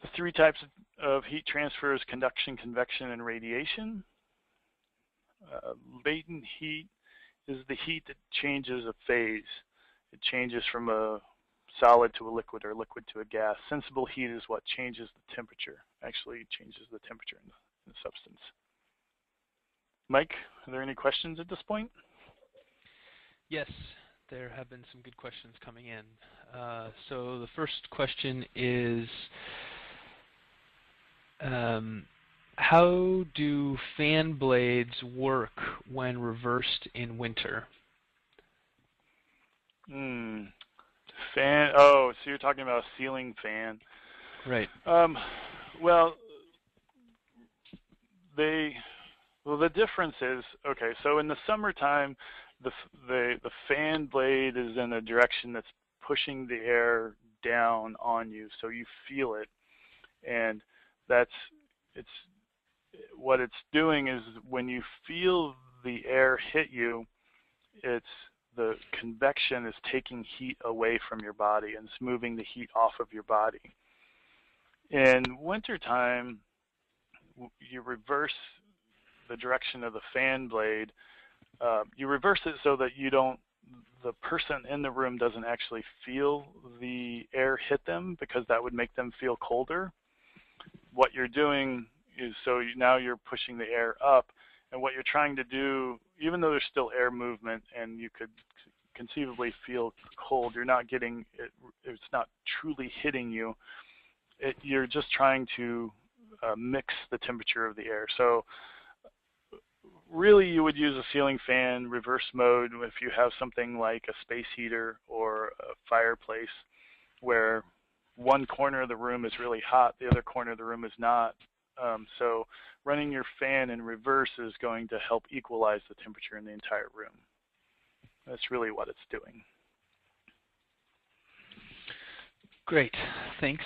The three types of heat transfer is conduction, convection, and radiation. Latent heat is the heat that changes a phase. It changes from a solid to a liquid or liquid to a gas. Sensible heat is what changes the temperature, actually changes the temperature in the substance. Mike, are there any questions at this point? Yes, there have been some good questions coming in. So the first question is, how do fan blades work when reversed in winter? Fan. Oh, so you're talking about a ceiling fan. Right. Well, the difference is, okay, so in the summertime, the fan blade is in a direction that's pushing the air down on you, so you feel it, and that's it's what it's doing is when you feel the air hit you, it's the convection is taking heat away from your body and it's moving the heat off of your body. In wintertime, you reverse the direction of the fan blade. You reverse it so that the person in the room doesn't actually feel the air hit them, because that would make them feel colder. What you're doing is, now you're pushing the air up, and what you're trying to do, even though there's still air movement and you could conceivably feel cold, you're not getting it, it's not truly hitting you. You're just trying to mix the temperature of the air. So really you would use a ceiling fan reverse mode if you have something like a space heater or a fireplace where one corner of the room is really hot, the other corner of the room is not. So running your fan in reverse is going to help equalize the temperature in the entire room. That's really what it's doing. Great, thanks.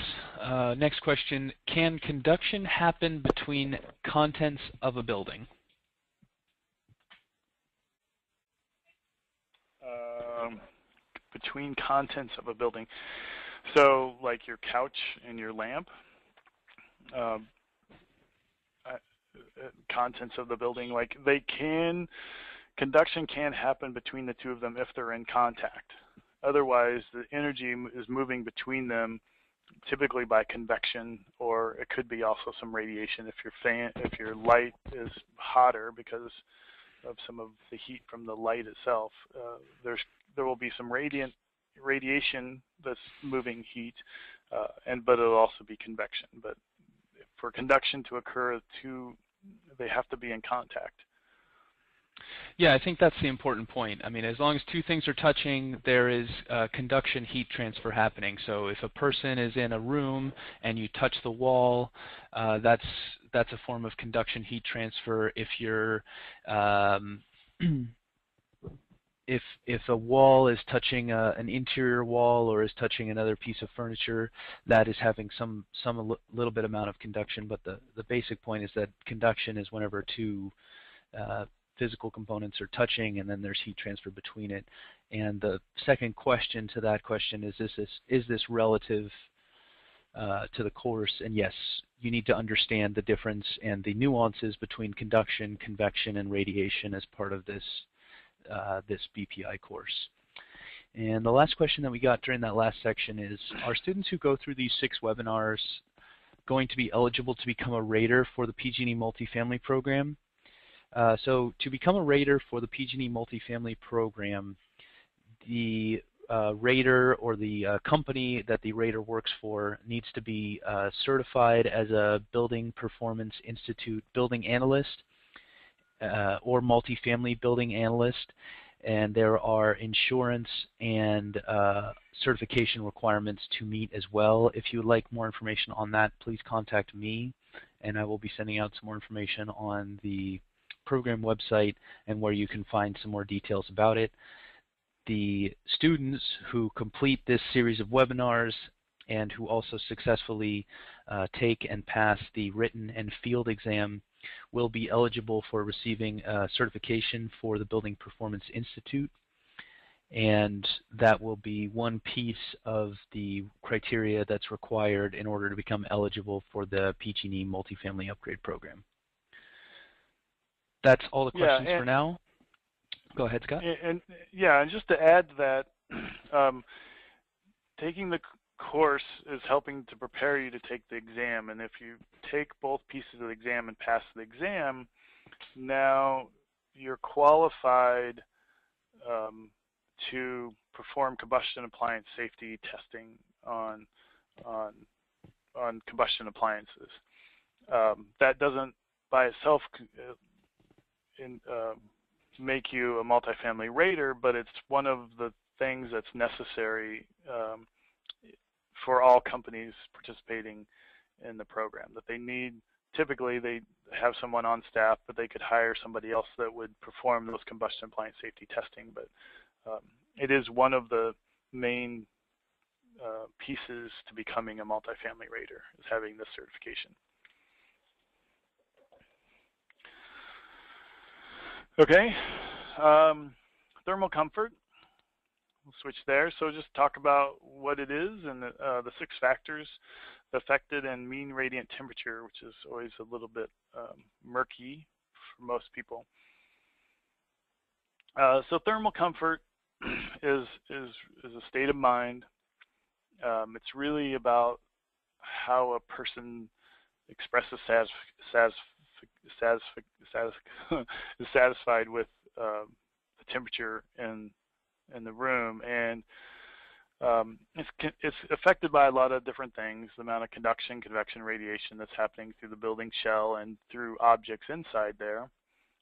Next question, can conduction happen between contents of a building? Between contents of a building. So like your couch and your lamp, contents of the building, like conduction can happen between the two of them if they're in contact. Otherwise, the energy is moving between them, typically by convection, or it could be also some radiation if your light is hotter because of some of the heat from the light itself. There will be some radiation that's moving heat, but it'll also be convection. But for conduction to occur, they have to be in contact. Yeah, I think that's the important point. I mean, as long as two things are touching, there is conduction heat transfer happening. So if a person is in a room and you touch the wall, that's a form of conduction heat transfer. If you're if a wall is touching an interior wall or is touching another piece of furniture, that is having some little bit amount of conduction. But the basic point is that conduction is whenever two physical components are touching, and then there's heat transfer between it. And the second question to that question is this relative to the course? And yes, you need to understand the difference and the nuances between conduction, convection, and radiation as part of this this BPI course. And the last question that we got during that last section is, are students who go through these 6 webinars going to be eligible to become a rater for the PG&E Multifamily program? So to become a rater for the PG&E Multifamily program, the rater or the company that the rater works for needs to be certified as a Building Performance Institute building analyst or multifamily building analyst, and there are insurance and certification requirements to meet as well. If you would like more information on that, please contact me, and I will be sending out some more information on the program website and where you can find some more details about it. The students who complete this series of webinars and who also successfully take and pass the written and field exam will be eligible for receiving certification for the Building Performance Institute, and that will be one piece of the criteria that's required in order to become eligible for the PG&E Multifamily Upgrade Program. That's all the questions for now. Go ahead, Scott. And just to add to that, taking the course is helping to prepare you to take the exam, and if you take both pieces of the exam and pass the exam, now you're qualified to perform combustion appliance safety testing on combustion appliances. That doesn't by itself make you a multifamily rater, but it's one of the things that's necessary for all companies participating in the program. That they need, typically they have someone on staff, but they could hire somebody else that would perform those combustion appliance safety testing. But it is one of the main pieces to becoming a multifamily rater, is having this certification. Okay, thermal comfort. We'll switch there. So just talk about what it is and the 6 factors affected, and mean radiant temperature, which is always a little bit murky for most people. So thermal comfort is a state of mind. It's really about how a person expresses is satisfied with the temperature in the room, and it's affected by a lot of different things: the amount of conduction, convection, radiation that's happening through the building shell and through objects inside there.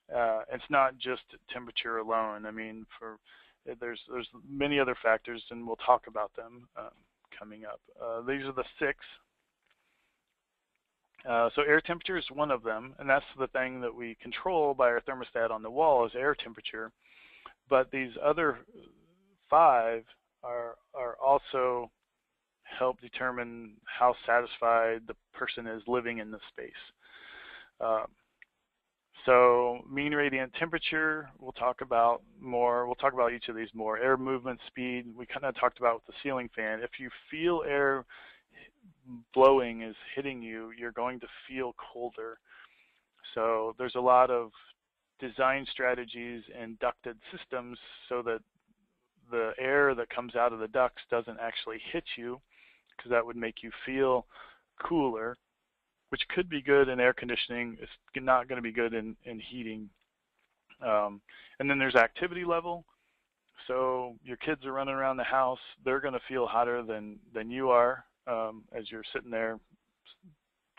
It's not just temperature alone. I mean, there's many other factors, and we'll talk about them coming up. These are the 6. So air temperature is one of them, and that's the thing that we control by our thermostat on the wall, is air temperature. But these other 5 are also help determine how satisfied the person is living in the space. So mean radiant temperature, we'll talk about more. We'll talk about each of these more. Air movement speed, we kind of talked about with the ceiling fan. If you feel air blowing is hitting you, you're going to feel colder. So there's a lot of design strategies in ducted systems so that the air that comes out of the ducts doesn't actually hit you, because that would make you feel cooler, which could be good in air conditioning. It's not going to be good in heating. And then there's activity level. So your kids are running around the house, they're going to feel hotter than you are as you're sitting there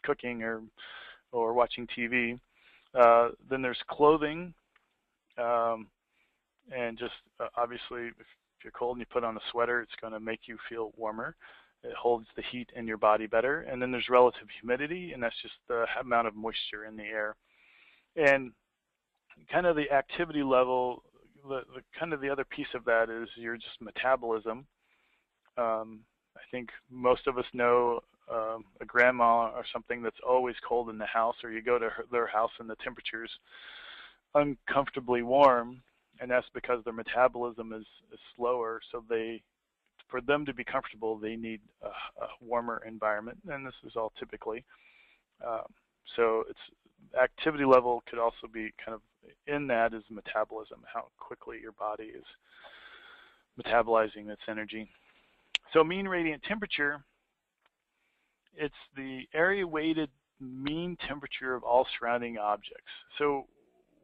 cooking or watching TV. Then there's clothing, and just obviously if you're cold and you put on a sweater, it's going to make you feel warmer. It holds the heat in your body better. And then there's relative humidity, and that's just the amount of moisture in the air. And kind of the activity level, kind of the other piece of that is your just metabolism. I think most of us know a grandma or something that's always cold in the house, or you go to their house and the temperature's uncomfortably warm, and that's because their metabolism is slower. So for them to be comfortable, they need a warmer environment, and this is all typically. So it's activity level could also be kind of in that is metabolism, how quickly your body is metabolizing its energy. So mean radiant temperature, it's the area-weighted mean temperature of all surrounding objects. So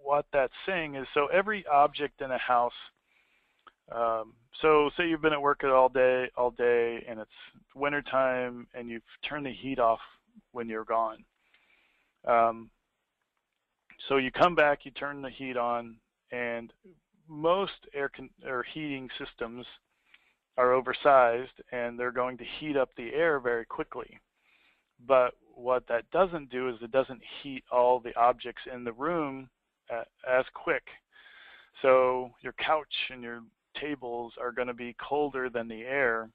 what that's saying is, so every object in a house, so say you've been at work all day, and it's wintertime, and you've turned the heat off when you're gone. So you come back, you turn the heat on, and most air heating systems are oversized, and they're going to heat up the air very quickly. But what that doesn't do is it doesn't heat all the objects in the room as quick. So your couch and your tables are going to be colder than the air,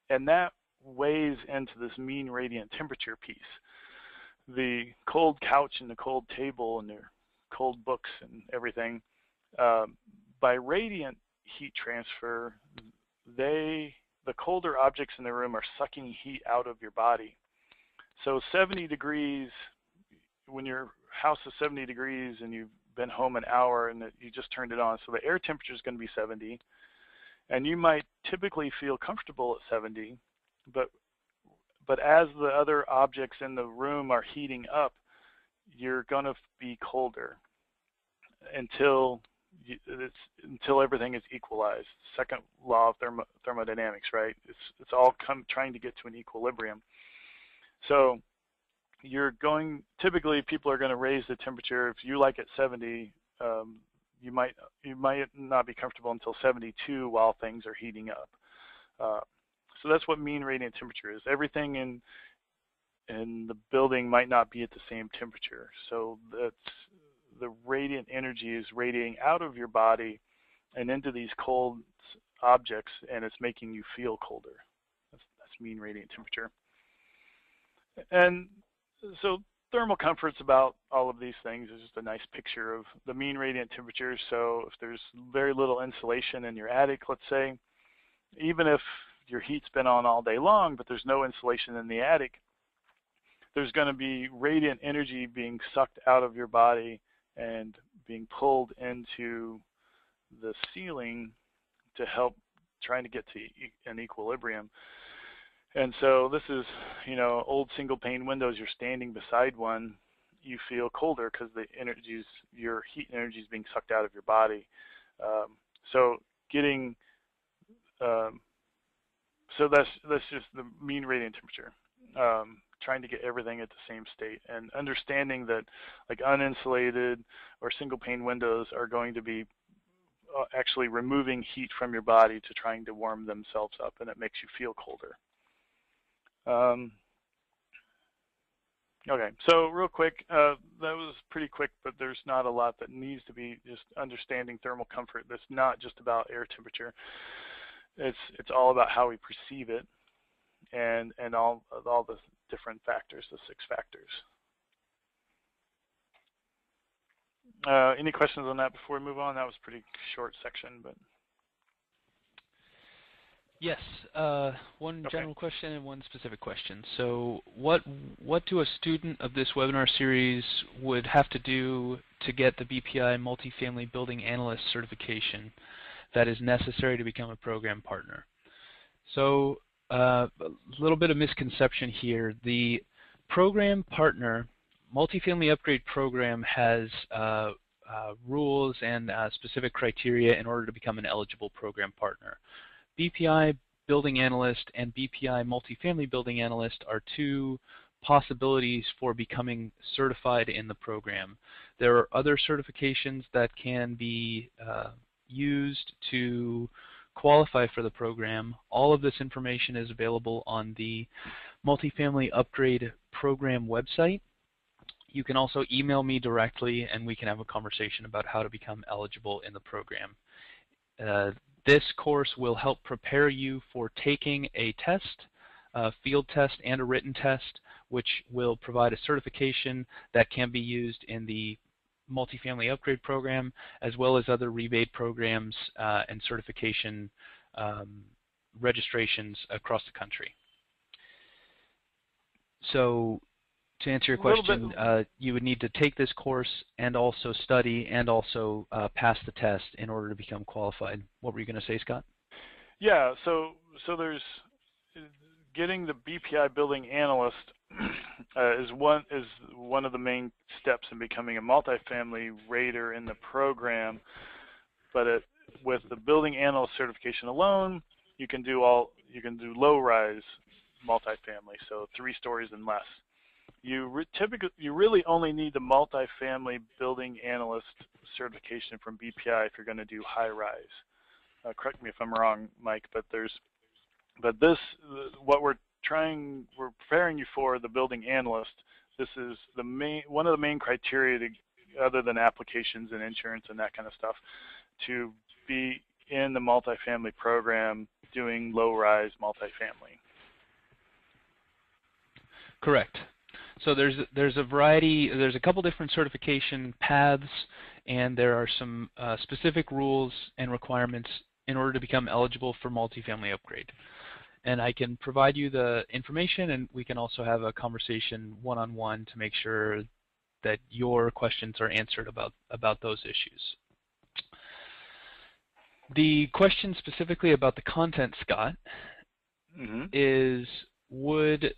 and that weighs into this mean radiant temperature piece. The cold couch and the cold table and their cold books and everything, by radiant heat transfer, the colder objects in the room are sucking heat out of your body. So 70 degrees, when your house is 70 degrees and you've been home an hour and you just turned it on, so the air temperature is going to be 70, and you might typically feel comfortable at 70, but as the other objects in the room are heating up, you're going to be colder until everything is equalized. Second law of thermodynamics, right? It's all trying to get to an equilibrium. So typically people are going to raise the temperature. If you like at 70, you might not be comfortable until 72 while things are heating up. So that's what mean radiant temperature is. Everything in the building might not be at the same temperature. So that's the radiant energy is radiating out of your body and into these cold objects, and it's making you feel colder. That's mean radiant temperature. And so thermal comfort's about all of these things. It's just a nice picture of the mean radiant temperature. So if there's very little insulation in your attic, let's say, even if your heat's been on all day long, but there's no insulation in the attic, there's going to be radiant energy being sucked out of your body and being pulled into the ceiling to help trying to get to an equilibrium. And so this is, old single pane windows, you're standing beside one, you feel colder because your heat energy is being sucked out of your body. So that's just the mean radiant temperature. Trying to get everything at the same state, and understanding that like uninsulated or single pane windows are going to be actually removing heat from your body to trying to warm themselves up, and it makes you feel colder. Okay, so real quick, that was pretty quick, but there's not a lot that needs to be just understanding thermal comfort. That's not just about air temperature. It's all about how we perceive it, and all the different factors, the 6 factors. Any questions on that before we move on? That was a pretty short section, but. Yes, one general question and one specific question. So what do a student of this webinar series would have to do to get the BPI Multifamily Building Analyst certification that is necessary to become a program partner? So a little bit of misconception here. The program partner multifamily upgrade program has rules and specific criteria in order to become an eligible program partner. BPI Building Analyst and BPI Multifamily Building Analyst are 2 possibilities for becoming certified in the program. There are other certifications that can be used to qualify for the program. All of this information is available on the Multifamily Upgrade Program website. You can also email me directly and we can have a conversation about how to become eligible in the program. This course will help prepare you for taking a test, a field test and a written test, which will provide a certification that can be used in the multifamily upgrade program, as well as other rebate programs and certification registrations across the country. So to answer your question, you would need to take this course and also study and also pass the test in order to become qualified. What were you going to say, Scott? Yeah, so there's getting the BPI Building Analyst is one of the main steps in becoming a multifamily rater in the program. But with the Building Analyst certification alone, you can do low-rise multifamily, so 3 stories and less. You really only need the multifamily building analyst certification from BPI if you're going to do high rise. Correct me if I'm wrong, Mike, but what we're preparing you for, the building analyst. This is one of the main criteria other than applications and insurance and that kind of stuff, to be in the multifamily program doing low rise multifamily. Correct. So there's a variety, there's a couple different certification paths, and there are some specific rules and requirements in order to become eligible for multifamily upgrade. And I can provide you the information, and we can also have a conversation one-on-one to make sure that your questions are answered about those issues. The question specifically about the content, Scott, is would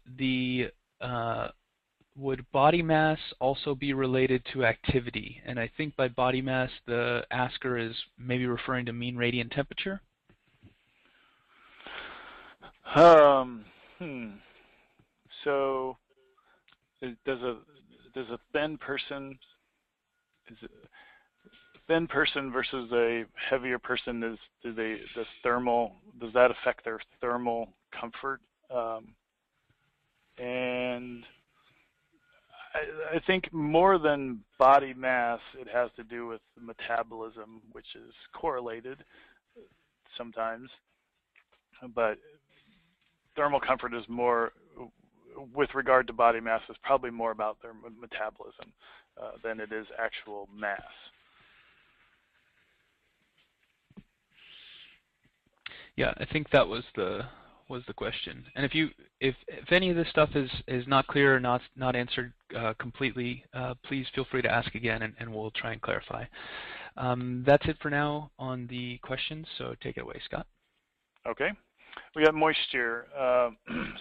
body mass also be related to activity? And I think by body mass, the asker is maybe referring to mean radiant temperature. So, does a thin person thin person versus a heavier person, does that affect their thermal comfort? And I think more than body mass, it has to do with metabolism, which is correlated sometimes. But thermal comfort is more, with regard to body mass, is probably more about their metabolism than it is actual mass. Yeah, I think that was the question. And if any of this stuff is not clear or not answered completely, please feel free to ask again, and we'll try and clarify. That's it for now on the questions. So take it away, Scott. Okay, we got moisture.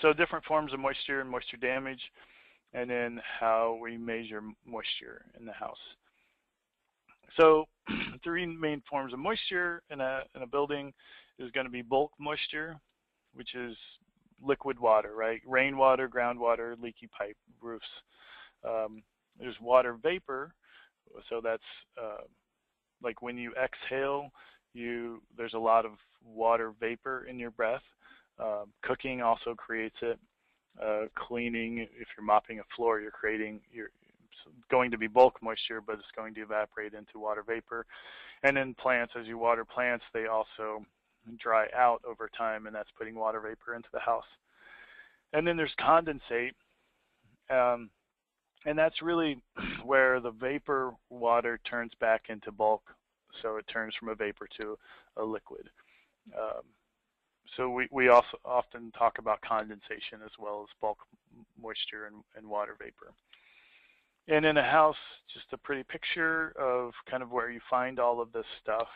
So different forms of moisture and moisture damage, and then how we measure moisture in the house. So three main forms of moisture in a building is going to be bulk moisture, which is liquid water, right? Rainwater, groundwater, leaky pipe, roofs. There's water vapor, so that's like when you exhale, there's a lot of water vapor in your breath. Cooking also creates it. Cleaning, if you're mopping a floor, you're going to be bulk moisture, but it's going to evaporate into water vapor. And then plants, as you water plants, they also dry out over time, and that's putting water vapor into the house. And then there's condensate, and that's really where the vapor water turns back into bulk, so it turns from a vapor to a liquid. So we also often talk about condensation as well as bulk moisture and water vapor. And in a house, just a pretty picture of kind of where you find all of this stuff.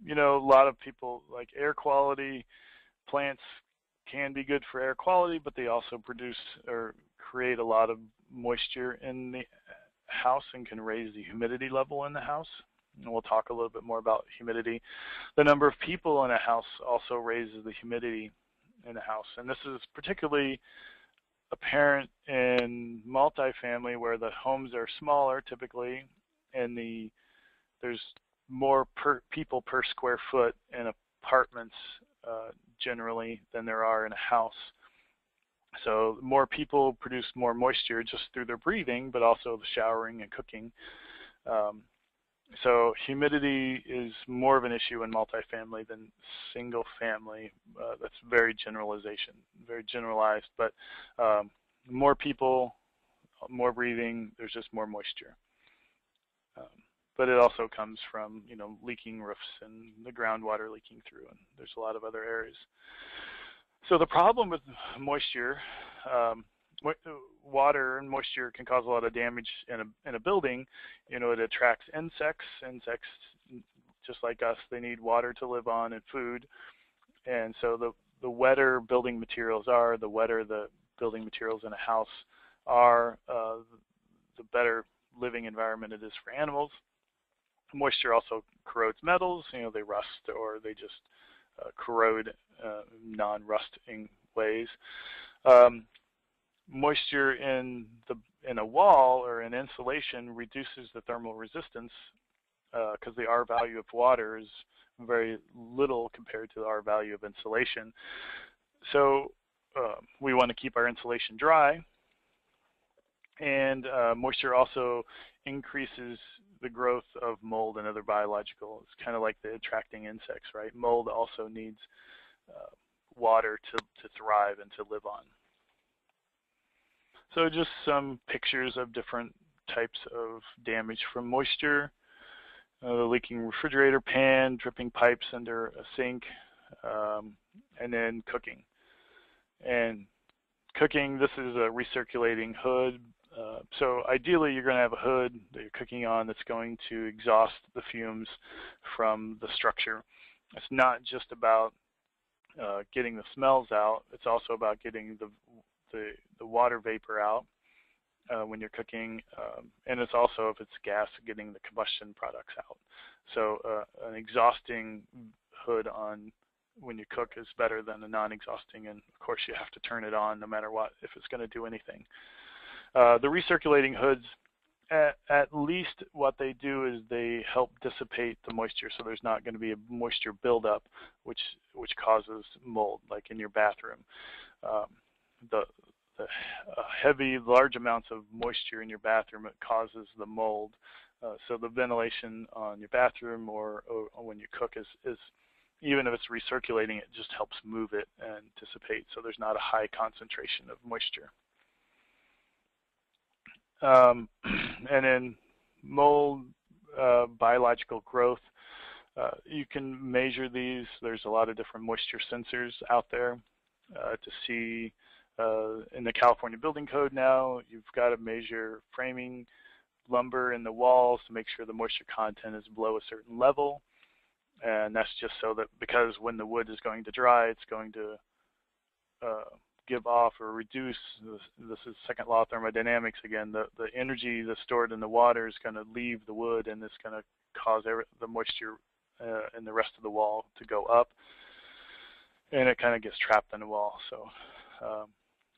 You know, a lot of people like air quality. Plants can be good for air quality, but they also produce or create a lot of moisture in the house and can raise the humidity level in the house. And we'll talk a little bit more about humidity. The number of people in a house also raises the humidity in the house. And this is particularly apparent in multifamily, where the homes are smaller typically, and there's more people per square foot in apartments generally than there are in a house. So more people produce more moisture just through their breathing, but also the showering and cooking. So humidity is more of an issue in multifamily than single family. That's very generalized, but more people, more breathing, there's just more moisture. But it also comes from, you know, leaking roofs and the groundwater leaking through, and there's a lot of other areas. So the problem with moisture, water and moisture can cause a lot of damage in a building. You know, it attracts insects. Insects, just like us, they need water to live on and food. And so the wetter building materials are, the wetter the building materials in a house are, the better living environment it is for animals. Moisture also corrodes metals. You know, they rust or they just corrode non-rusting ways. Moisture in a wall or in insulation reduces the thermal resistance because the R value of water is very little compared to the R value of insulation. So we want to keep our insulation dry, and moisture also increases the growth of mold and other biological. It's kind of like the attracting insects, right? Mold also needs water to thrive and to live on. So just some pictures of different types of damage from moisture. The leaking refrigerator pan, dripping pipes under a sink, and then cooking. And cooking, this is a recirculating hood. So ideally you're going to have a hood that you're cooking on that's going to exhaust the fumes from the structure. It's not just about getting the smells out, it's also about getting the water vapor out when you're cooking, and it's also, if it's gas, getting the combustion products out. So an exhausting hood on when you cook is better than a non-exhausting, and of course you have to turn it on no matter what if it's going to do anything. The recirculating hoods at least what they do is they help dissipate the moisture, so there's not going to be a moisture buildup, which causes mold, like in your bathroom. Um, the heavy, large amounts of moisture in your bathroom, it causes the mold. So the ventilation on your bathroom or when you cook is even if it's recirculating, it just helps move it and dissipate, so there's not a high concentration of moisture. And then mold, biological growth. You can measure these. There's a lot of different moisture sensors out there to see. In the California Building Code now, you've got to measure framing lumber in the walls to make sure the moisture content is below a certain level. And that's just so that because when the wood is going to dry, it's going to give off or reduce, this is second law of thermodynamics again, the energy that's stored in the water is going to leave the wood, and it's going to cause the moisture in the rest of the wall to go up, and it kind of gets trapped in the wall. So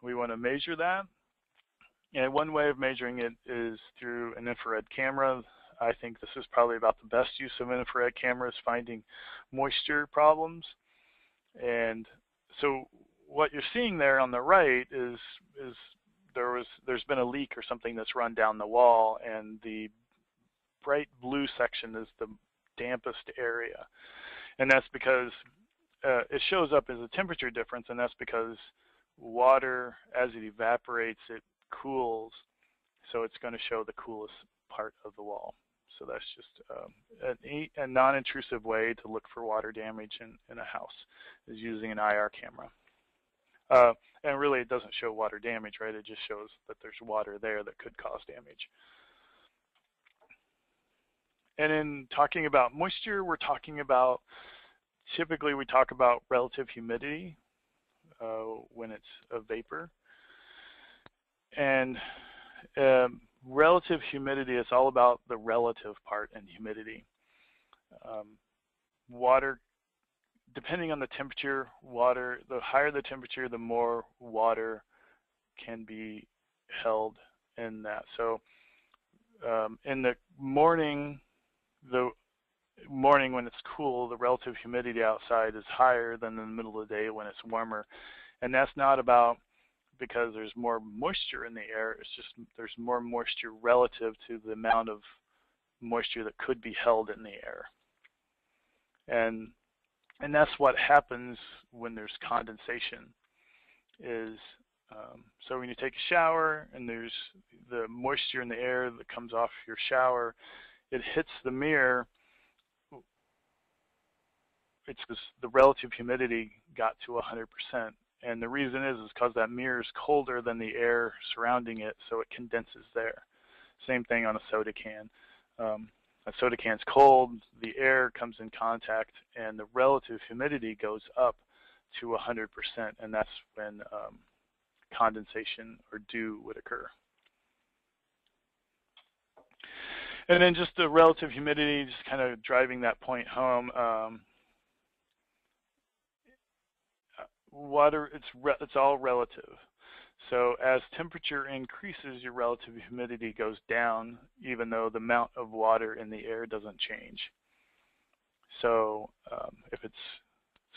we want to measure that, and one way of measuring it is through an infrared camera. I think this is probably about the best use of an infrared cameras, finding moisture problems. And so what you're seeing there on the right is there's been a leak or something that's run down the wall, and the bright blue section is the dampest area, and that's because it shows up as a temperature difference, and that's because water, as it evaporates, it cools, so it's going to show the coolest part of the wall. So that's just a non-intrusive way to look for water damage in a house, is using an IR camera. And really it doesn't show water damage, right? It just shows that there's water there that could cause damage. And in talking about moisture, we're talking about, typically we talk about relative humidity when it's a vapor. And relative humidity is all about the relative part in humidity. Water, depending on the temperature, the higher the temperature, the more water can be held in that. So in the morning when it's cool, the relative humidity outside is higher than in the middle of the day when it's warmer. And that's not about because there's more moisture in the air, it's just there's more moisture relative to the amount of moisture that could be held in the air. And that's what happens when there's condensation. So when you take a shower and there's the moisture in the air that comes off your shower, it hits the mirror. It's because the relative humidity got to 100%. And the reason is because that mirror is colder than the air surrounding it, so it condenses there. Same thing on a soda can. A soda can's cold, the air comes in contact, and the relative humidity goes up to 100%, and that's when condensation or dew would occur. And then just the relative humidity, just kind of driving that point home. Water, it's all relative. So as temperature increases, your relative humidity goes down, even though the amount of water in the air doesn't change. So if it's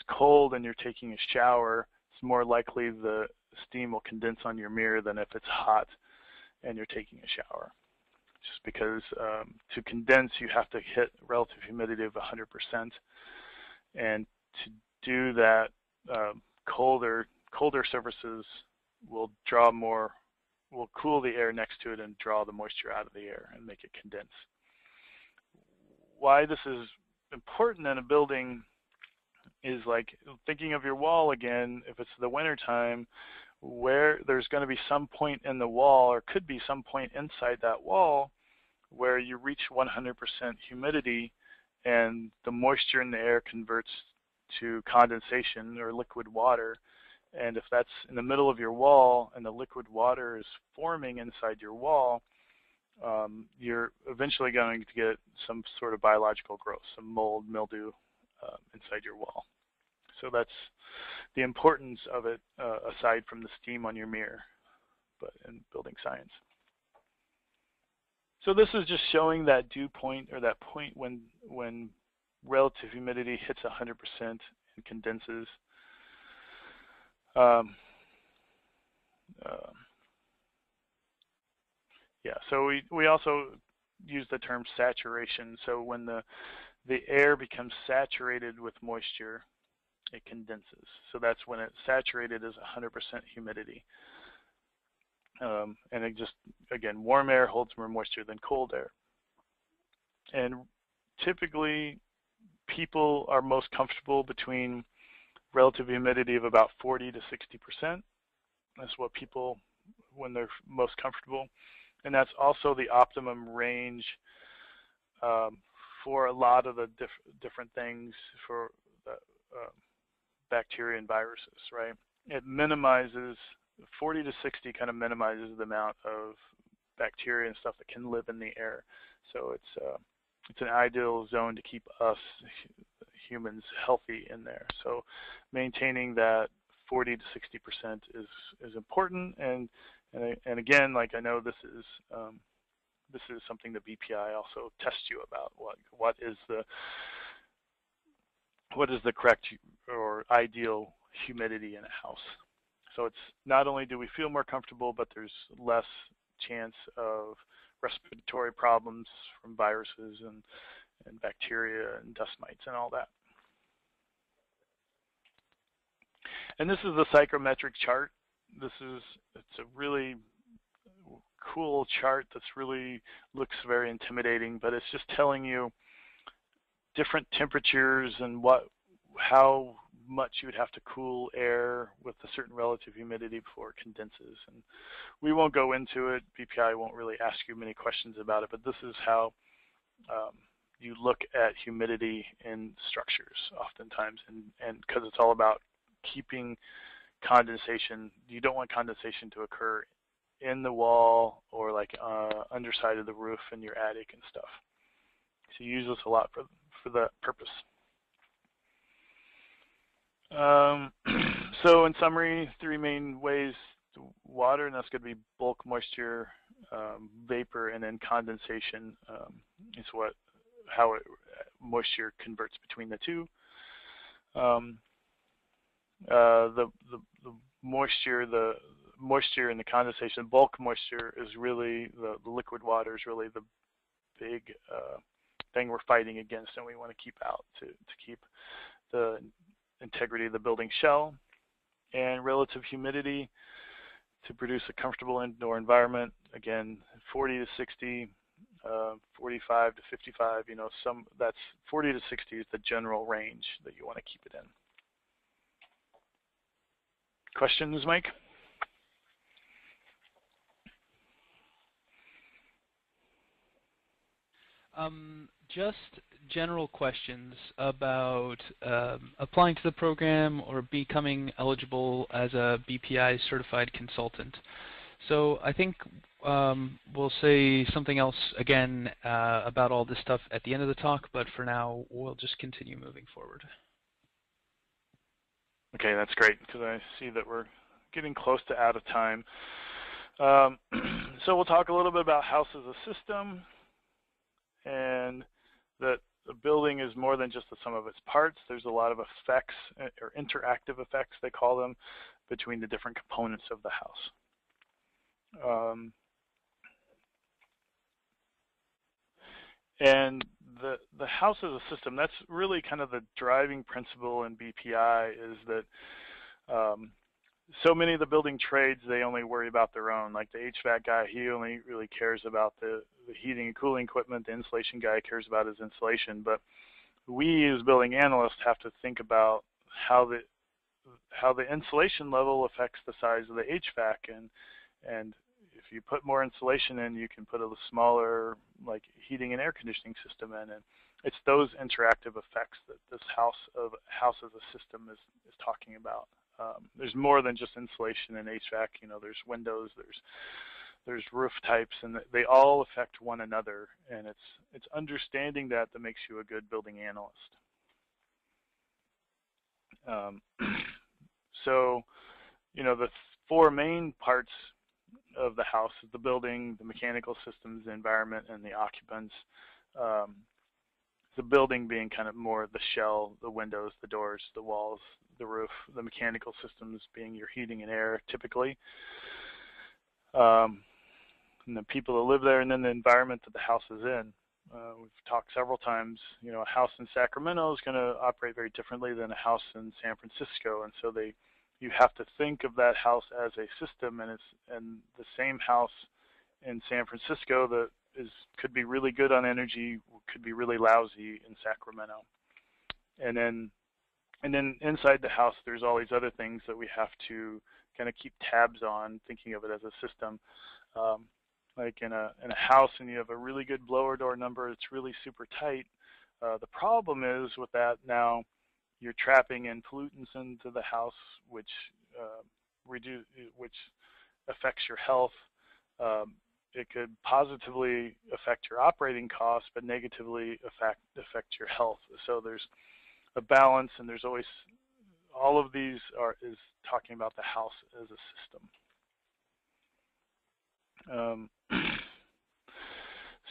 cold and you're taking a shower, it's more likely the steam will condense on your mirror than if it's hot and you're taking a shower. Just because to condense, you have to hit relative humidity of 100%. And to do that, colder surfaces will cool the air next to it and draw the moisture out of the air and make it condense. Why this is important in a building is like thinking of your wall again. If it's the winter time, where there's going to be some point in the wall, or could be some point inside that wall, where you reach 100% humidity and the moisture in the air converts to condensation or liquid water. And if that's in the middle of your wall and the liquid water is forming inside your wall, you're eventually going to get some sort of biological growth, some mold, mildew inside your wall. So that's the importance of it, aside from the steam on your mirror, but in building science. So this is just showing that dew point, or that point when relative humidity hits 100% and condenses. Yeah, so we also use the term saturation. So when the air becomes saturated with moisture, it condenses. So that's when it's saturated as 100% humidity. And it just, again, warm air holds more moisture than cold air. And typically, people are most comfortable between relative humidity of about 40 to 60%. That's what people, when they're most comfortable. And that's also the optimum range for a lot of the different things for the, bacteria and viruses, right? It minimizes, 40 to 60 kind of minimizes the amount of bacteria and stuff that can live in the air. So it's an ideal zone to keep us humans healthy in there. So maintaining that 40 to 60% is important. And again, like, I know this is something that BPI also tests you about. What is the correct or ideal humidity in a house? So it's not only do we feel more comfortable, but there's less chance of respiratory problems from viruses and bacteria and dust mites and all that. And this is the psychrometric chart. It's a really cool chart that's really looks very intimidating, but it's just telling you different temperatures and how much you would have to cool air with a certain relative humidity before it condenses. And we won't go into it. BPI won't really ask you many questions about it, but this is how you look at humidity in structures oftentimes, and because it's all about keeping condensation. You don't want condensation to occur in the wall or like underside of the roof in your attic and stuff. So you use this a lot for that purpose. So in summary, three main ways to water, and that's going to be bulk moisture, vapor, and then condensation is how moisture converts between the two. The moisture and the condensation, bulk moisture is really the liquid water is really the big thing we're fighting against, and we want to keep out to keep the integrity of the building shell. And relative humidity to produce a comfortable indoor environment, again, 40 to 60, 45 to 55, that's 40 to 60 is the general range that you want to keep it in. Questions, Mike? Just general questions about applying to the program or becoming eligible as a BPI certified consultant. So I think we'll say something else again about all this stuff at the end of the talk, but for now we'll just continue moving forward. Okay, that's great, because I see that we're getting close to out of time. So we'll talk a little bit about house as a system, and that the building is more than just the sum of its parts. There's a lot of effects, or interactive effects they call them, between the different components of the house. And the house as a system, that's really kind of the driving principle in BPI, is that so many of the building trades, they only worry about their own. Like the HVAC guy, he only really cares about the heating and cooling equipment. The insulation guy cares about his insulation. But we as building analysts have to think about how the insulation level affects the size of the HVAC, and if you put more insulation in, you can put a smaller like heating and air conditioning system in, and it's those interactive effects that this house as a system is talking about. There's more than just insulation and HVAC. There's windows, there's roof types, and they all affect one another. And it's understanding that makes you a good building analyst. So, the four main parts of the house is the building, the mechanical systems, the environment, and the occupants. The building being kind of more the shell, the windows, the doors, the walls, the roof, the mechanical systems being your heating and air typically. And the people that live there, and then the environment that the house is in. We've talked several times, a house in Sacramento is going to operate very differently than a house in San Francisco, and so you have to think of that house as a system, and the same house in San Francisco that could be really good on energy could be really lousy in Sacramento. And then inside the house, there's all these other things that we have to kind of keep tabs on, thinking of it as a system. Like in a house, and you have a really good blower door number, it's really super tight. The problem is with that now, you're trapping in pollutants into the house, which affects your health. It could positively affect your operating costs, but negatively affect your health. So there's a balance, and there's always all of these is talking about the house as a system.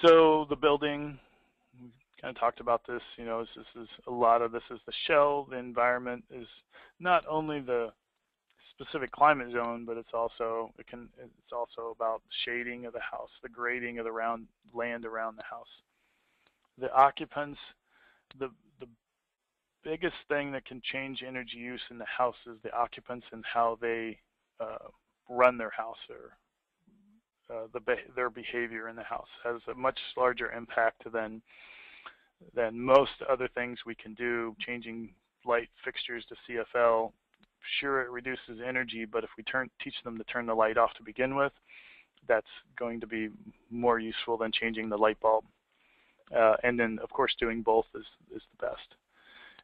So the building, we kind of talked about this. A lot of this is the shell. The environment is not only the specific climate zone, but it's also about shading of the house, the grading of the land around the house. The occupants, the biggest thing that can change energy use in the house is the occupants and how they run their house, or their behavior in the house has a much larger impact than most other things we can do. Changing light fixtures to CFL, sure, it reduces energy, but if we teach them to turn the light off to begin with, that's going to be more useful than changing the light bulb. And then, of course, doing both is the best.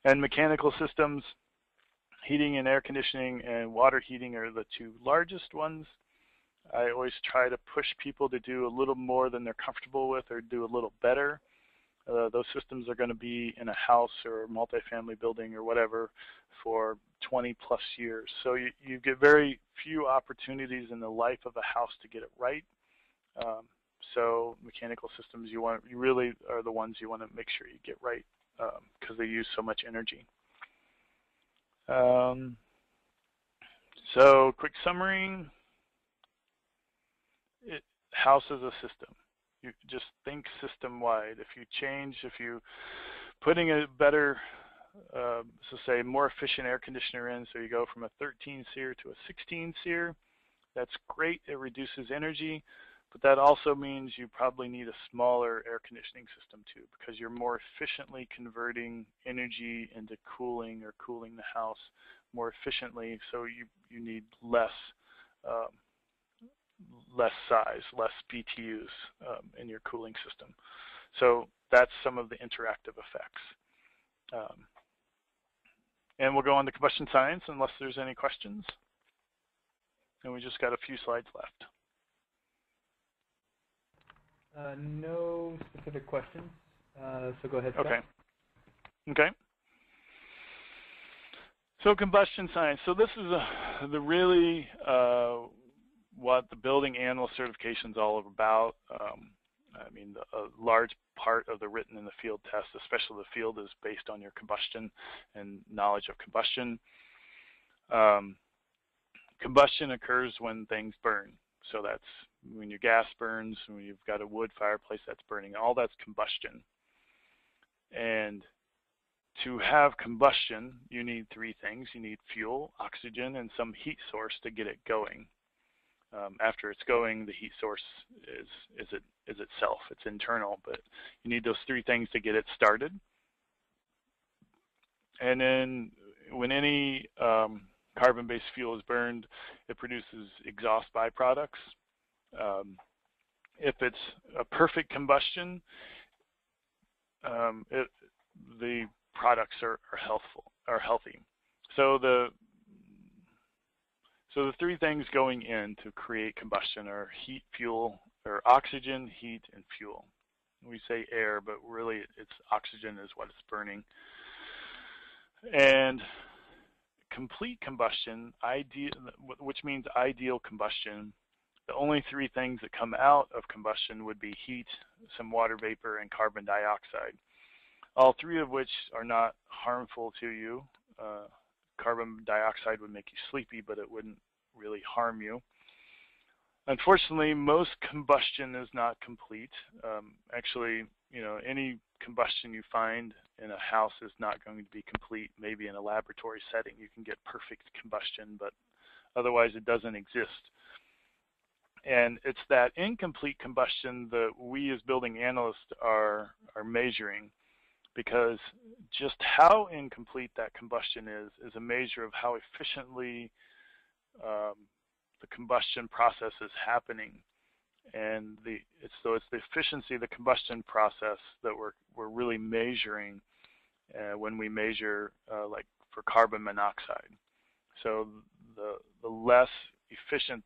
And mechanical systems, heating and air conditioning and water heating are the two largest ones. I always try to push people to do a little more than they're comfortable with, or do a little better. Those systems are going to be in a house or a multifamily building or whatever for 20 plus years. So you get very few opportunities in the life of a house to get it right. So mechanical systems, you really are the ones you want to make sure you get right, because they use so much energy. So quick summary. House is a system. You just think system-wide. If you putting a better, so say more efficient air conditioner in, so you go from a 13 SEER to a 16 SEER, that's great. It reduces energy, but that also means you probably need a smaller air conditioning system too, because you're more efficiently converting energy into cooling, or cooling the house more efficiently. So you need less size, less BTUs in your cooling system. So that's some of the interactive effects. And we'll go on to combustion science unless there's any questions. And we just got a few slides left. No specific questions, so go ahead, Scott. Okay. So combustion science. So this is really what the building analyst certification is all about. I mean, a large part of the written in the field test, especially the field, is based on your combustion and knowledge of combustion. Combustion occurs when things burn. So that's when your gas burns, when you've got a wood fireplace that's burning, all that's combustion. And to have combustion, you need three things. You need fuel, oxygen, and some heat source to get it going. After it's going, the heat source is itself. It's internal, but you need those three things to get it started. And then when any carbon-based fuel is burned, it produces exhaust byproducts. If it's a perfect combustion, the products are healthy. So the three things going in to create combustion are heat, fuel, or oxygen, heat, and fuel. We say air, but really it's oxygen is what it's burning. And complete combustion, which means ideal combustion, The only three things that come out of combustion would be heat, some water vapor, and carbon dioxide, all three of which are not harmful to you. Carbon dioxide would make you sleepy, but it wouldn't really harm you. Unfortunately, most combustion is not complete. Actually, any combustion you find in a house is not going to be complete. Maybe in a laboratory setting you can get perfect combustion, but otherwise it doesn't exist. And it's that incomplete combustion that we as building analysts are measuring, because just how incomplete that combustion is a measure of how efficiently the combustion process is happening. And it's the efficiency of the combustion process that we're really measuring when we measure like for carbon monoxide. So the less efficient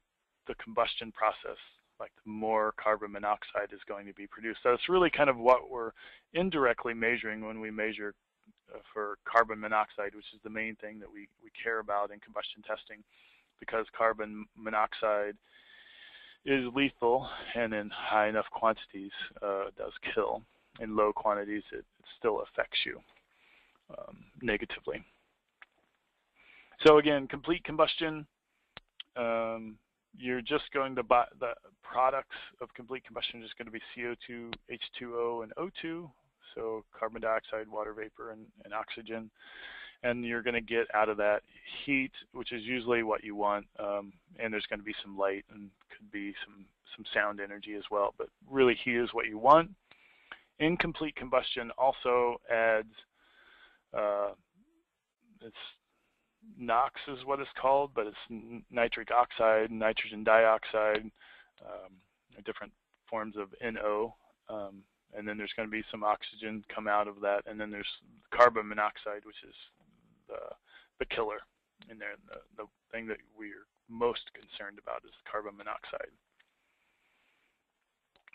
the combustion process, like the more carbon monoxide is going to be produced. So it's really kind of what we're indirectly measuring when we measure for carbon monoxide, which is the main thing that we care about in combustion testing, because carbon monoxide is lethal, and in high enough quantities does kill. In low quantities it still affects you negatively. So again, complete combustion, you're just going to buy the products of complete combustion, just going to be CO2, H2O, and O2, so carbon dioxide, water vapor, and oxygen. And you're going to get out of that heat, which is usually what you want, and there's going to be some light and could be some sound energy as well, but really heat is what you want. Incomplete combustion also adds, it's NOx is what it's called, but it's nitric oxide, nitrogen dioxide, different forms of NO, and then there's going to be some oxygen come out of that, and then there's carbon monoxide, which is the killer in there. The thing that we're most concerned about is carbon monoxide.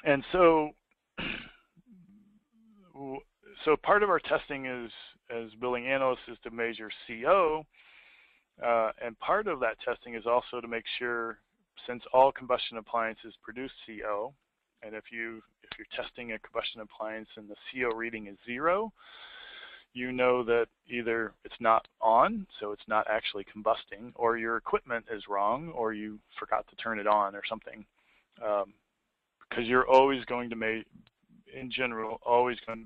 And so part of our testing as building analysts is to measure CO, and part of that testing is also to make sure, since all combustion appliances produce CO, and if you're testing a combustion appliance and the CO reading is 0, you know that either it's not on, so it's not actually combusting, or your equipment is wrong, or you forgot to turn it on or something. Because you're always going to in general, always going to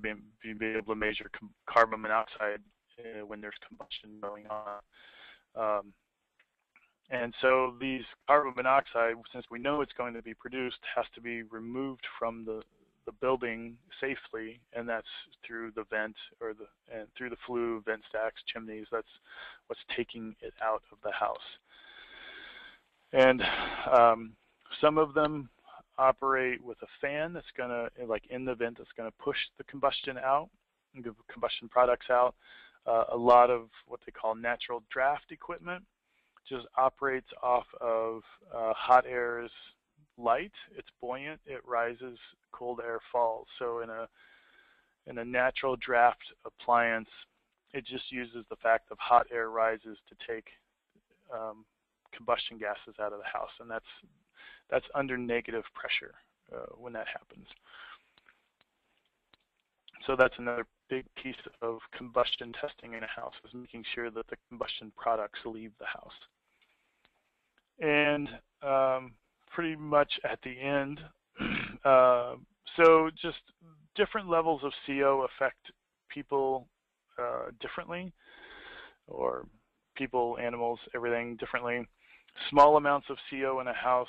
be able to measure carbon monoxide when there's combustion going on. And so these carbon monoxide, since we know it's going to be produced, has to be removed from the building safely, and that's through the vent and through the flue, vent stacks, chimneys. That's what's taking it out of the house. And some of them operate with a fan that's going to, like in the vent, that's going to push the combustion out, the combustion products out. A lot of what they call natural draft equipment just operates off of hot air is light, it's buoyant, it rises, cold air falls. So in a natural draft appliance, it just uses the fact of hot air rises to take combustion gases out of the house, and that's under negative pressure when that happens. So that's another big piece of combustion testing in a house, is making sure that the combustion products leave the house. And pretty much at the end, so just different levels of CO affect people differently, or people, animals, everything differently. Small amounts of CO in a house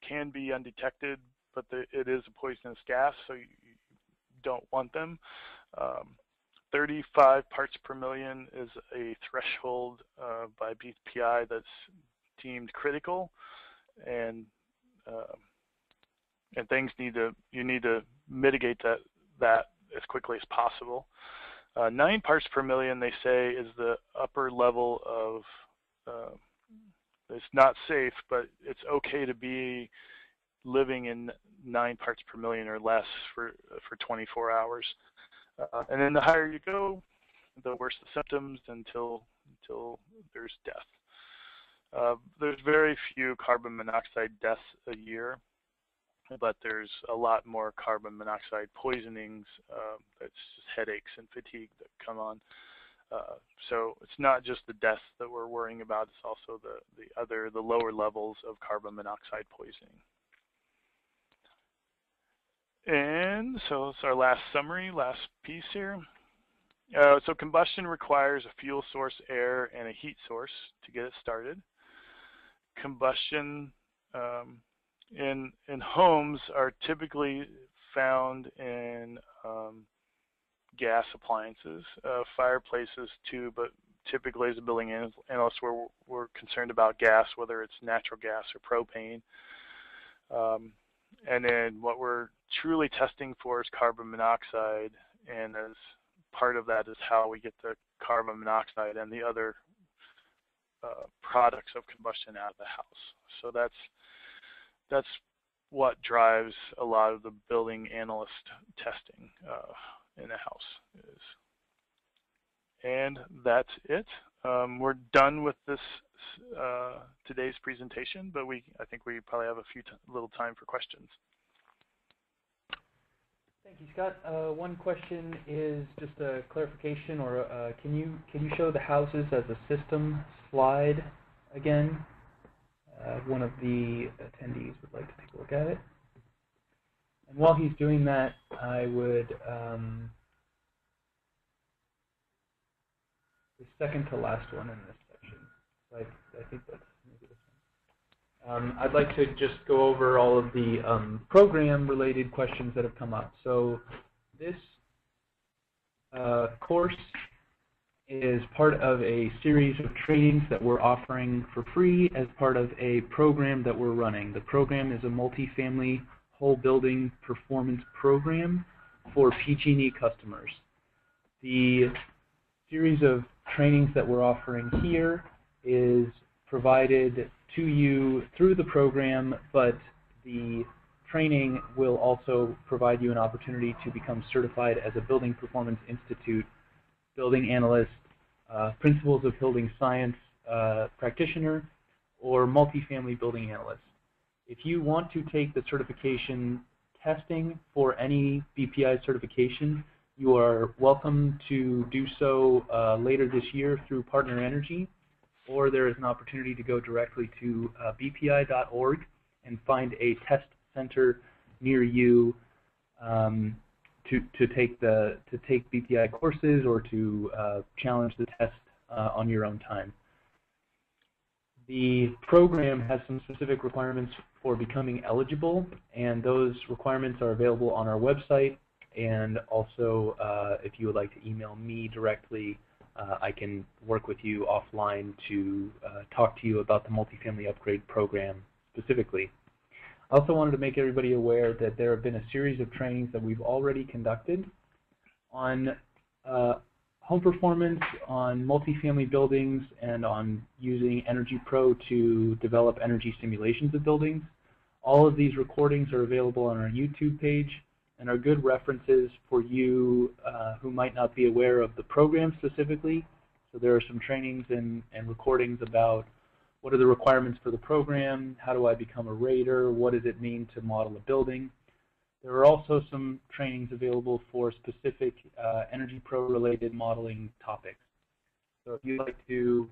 can be undetected, but it is a poisonous gas, so you don't want them. 35 parts per million is a threshold by BPI that's deemed critical, and things you need to mitigate that as quickly as possible. 9 parts per million, they say, is the upper level of it's not safe, but it's okay to be living in 9 parts per million or less for 24 hours. And then the higher you go, the worse the symptoms until there's death. There's very few carbon monoxide deaths a year, but there's a lot more carbon monoxide poisonings. That's just headaches and fatigue that come on. So it's not just the deaths that we're worrying about, it's also the lower levels of carbon monoxide poisoning. And so it's our last summary, last piece here. So combustion requires a fuel source, air, and a heat source to get it started. Combustion in homes are typically found in gas appliances, fireplaces too, but typically as a building analyst we're concerned about gas, whether it's natural gas or propane. And then what we're truly testing for is carbon monoxide, and as part of that is how we get the carbon monoxide and the other products of combustion out of the house. So that's what drives a lot of the building analyst testing in the house. And that's it. We're done with this today's presentation, but I think we probably have a little time for questions. Thank you, Scott. One question is just a clarification, or can you show the houses as a system slide again? One of the attendees would like to take a look at it. And while he's doing that, I would the second to last one in this section. So I think that's maybe this one. I'd like to just go over all of the program-related questions that have come up. So this course is part of a series of trainings that we're offering for free as part of a program that we're running. The program is a multifamily whole building performance program for PG&E customers. The series of trainings that we're offering here is provided to you through the program, but the training will also provide you an opportunity to become certified as a Building Performance Institute building analyst, principles of building science practitioner, or multifamily building analyst. If you want to take the certification testing for any BPI certification, you are welcome to do so later this year through Partner Energy, or there is an opportunity to go directly to bpi.org and find a test center near you to take BPI courses or to challenge the test on your own time. The program has some specific requirements for becoming eligible, and those requirements are available on our website. And also, if you would like to email me directly, I can work with you offline to talk to you about the multifamily upgrade program specifically. I also wanted to make everybody aware that there have been a series of trainings that we've already conducted on home performance, on multifamily buildings, and on using Energy Pro to develop energy simulations of buildings. All of these recordings are available on our YouTube page and are good references for you who might not be aware of the program specifically. So there are some trainings and recordings about what are the requirements for the program, how do I become a rater, what does it mean to model a building. There are also some trainings available for specific Energy Pro related modeling topics. So if you'd like to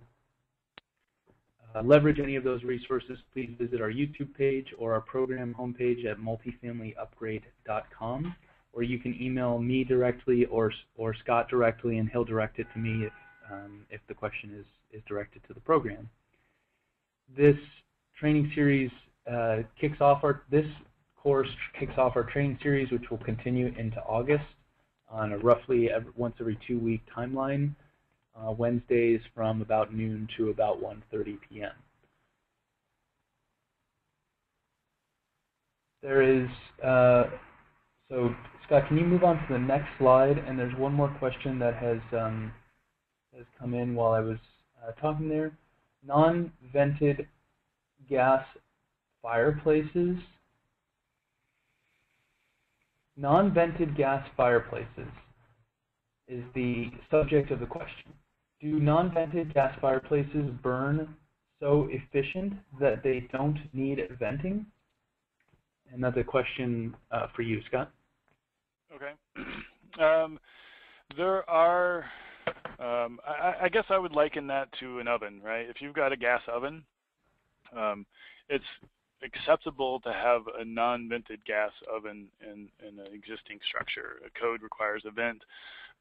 leverage any of those resources, please visit our YouTube page or our program homepage at multifamilyupgrade.com, or you can email me directly or Scott directly, and he'll direct it to me if the question is directed to the program. This training series this course kicks off our training series, which will continue into August on a roughly once every 2 week timeline. Wednesdays from about noon to about 1:30 p.m. There is, so Scott, can you move on to the next slide? And there's one more question that has come in while I was talking there. Non-vented gas fireplaces. Non-vented gas fireplaces is the subject of the question. Do non-vented gas fireplaces burn so efficient that they don't need venting? And that's a question for you, Scott. Okay. There are, I guess I would liken that to an oven, right? If you've got a gas oven, it's acceptable to have a non-vented gas oven in an existing structure. A code requires a vent,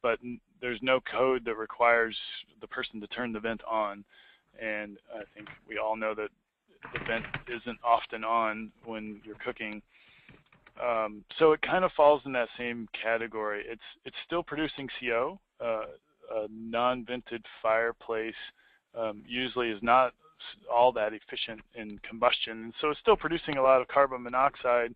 but there's no code that requires the person to turn the vent on. And I think we all know that the vent isn't often on when you're cooking. So it kind of falls in that same category. It's still producing CO. A non-vented fireplace usually is not all that efficient in combustion, and so it's still producing a lot of carbon monoxide.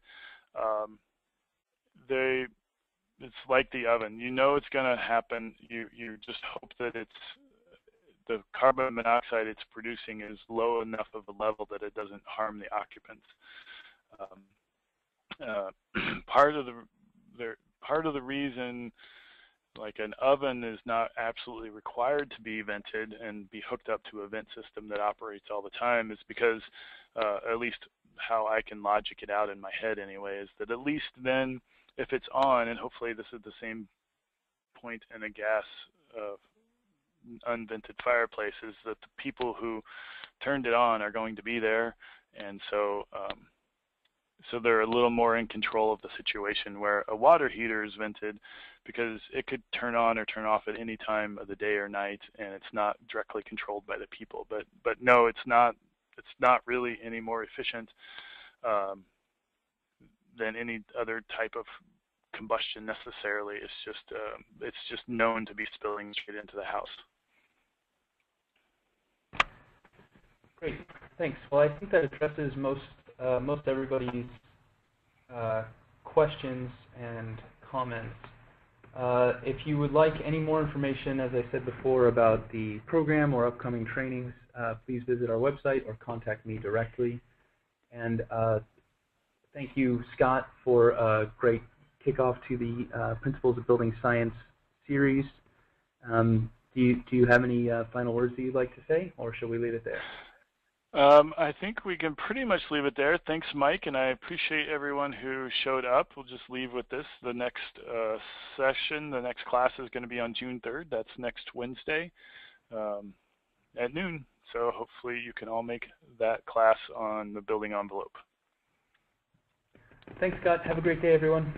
It's like the oven. You know it's going to happen. You just hope that the carbon monoxide it's producing is low enough of a level that it doesn't harm the occupants. Part of the reason, like, an oven is not absolutely required to be vented and be hooked up to a vent system that operates all the time is because, at least how I can logic it out in my head anyway, is that at least then if it's on, and hopefully this is the same point in a gas unvented fireplace, is that the people who turned it on are going to be there, and so they're a little more in control of the situation, where a water heater is vented because it could turn on or turn off at any time of the day or night, and it's not directly controlled by the people. But no, it's not really any more efficient than any other type of combustion necessarily. It's just known to be spilling straight into the house. Great, thanks. Well, I think that addresses most everybody's questions and comments. If you would like any more information, as I said before, about the program or upcoming trainings, please visit our website or contact me directly. And thank you, Scott, for a great kickoff to the Principles of Building Science series. Do you have any final words that you'd like to say, or shall we leave it there? I think we can pretty much leave it there. Thanks, Mike, and I appreciate everyone who showed up. We'll just leave with this. The next session, the next class is going to be on June 3rd. That's next Wednesday at noon. So hopefully you can all make that class on the building envelope. Thanks, Scott. Have a great day, everyone.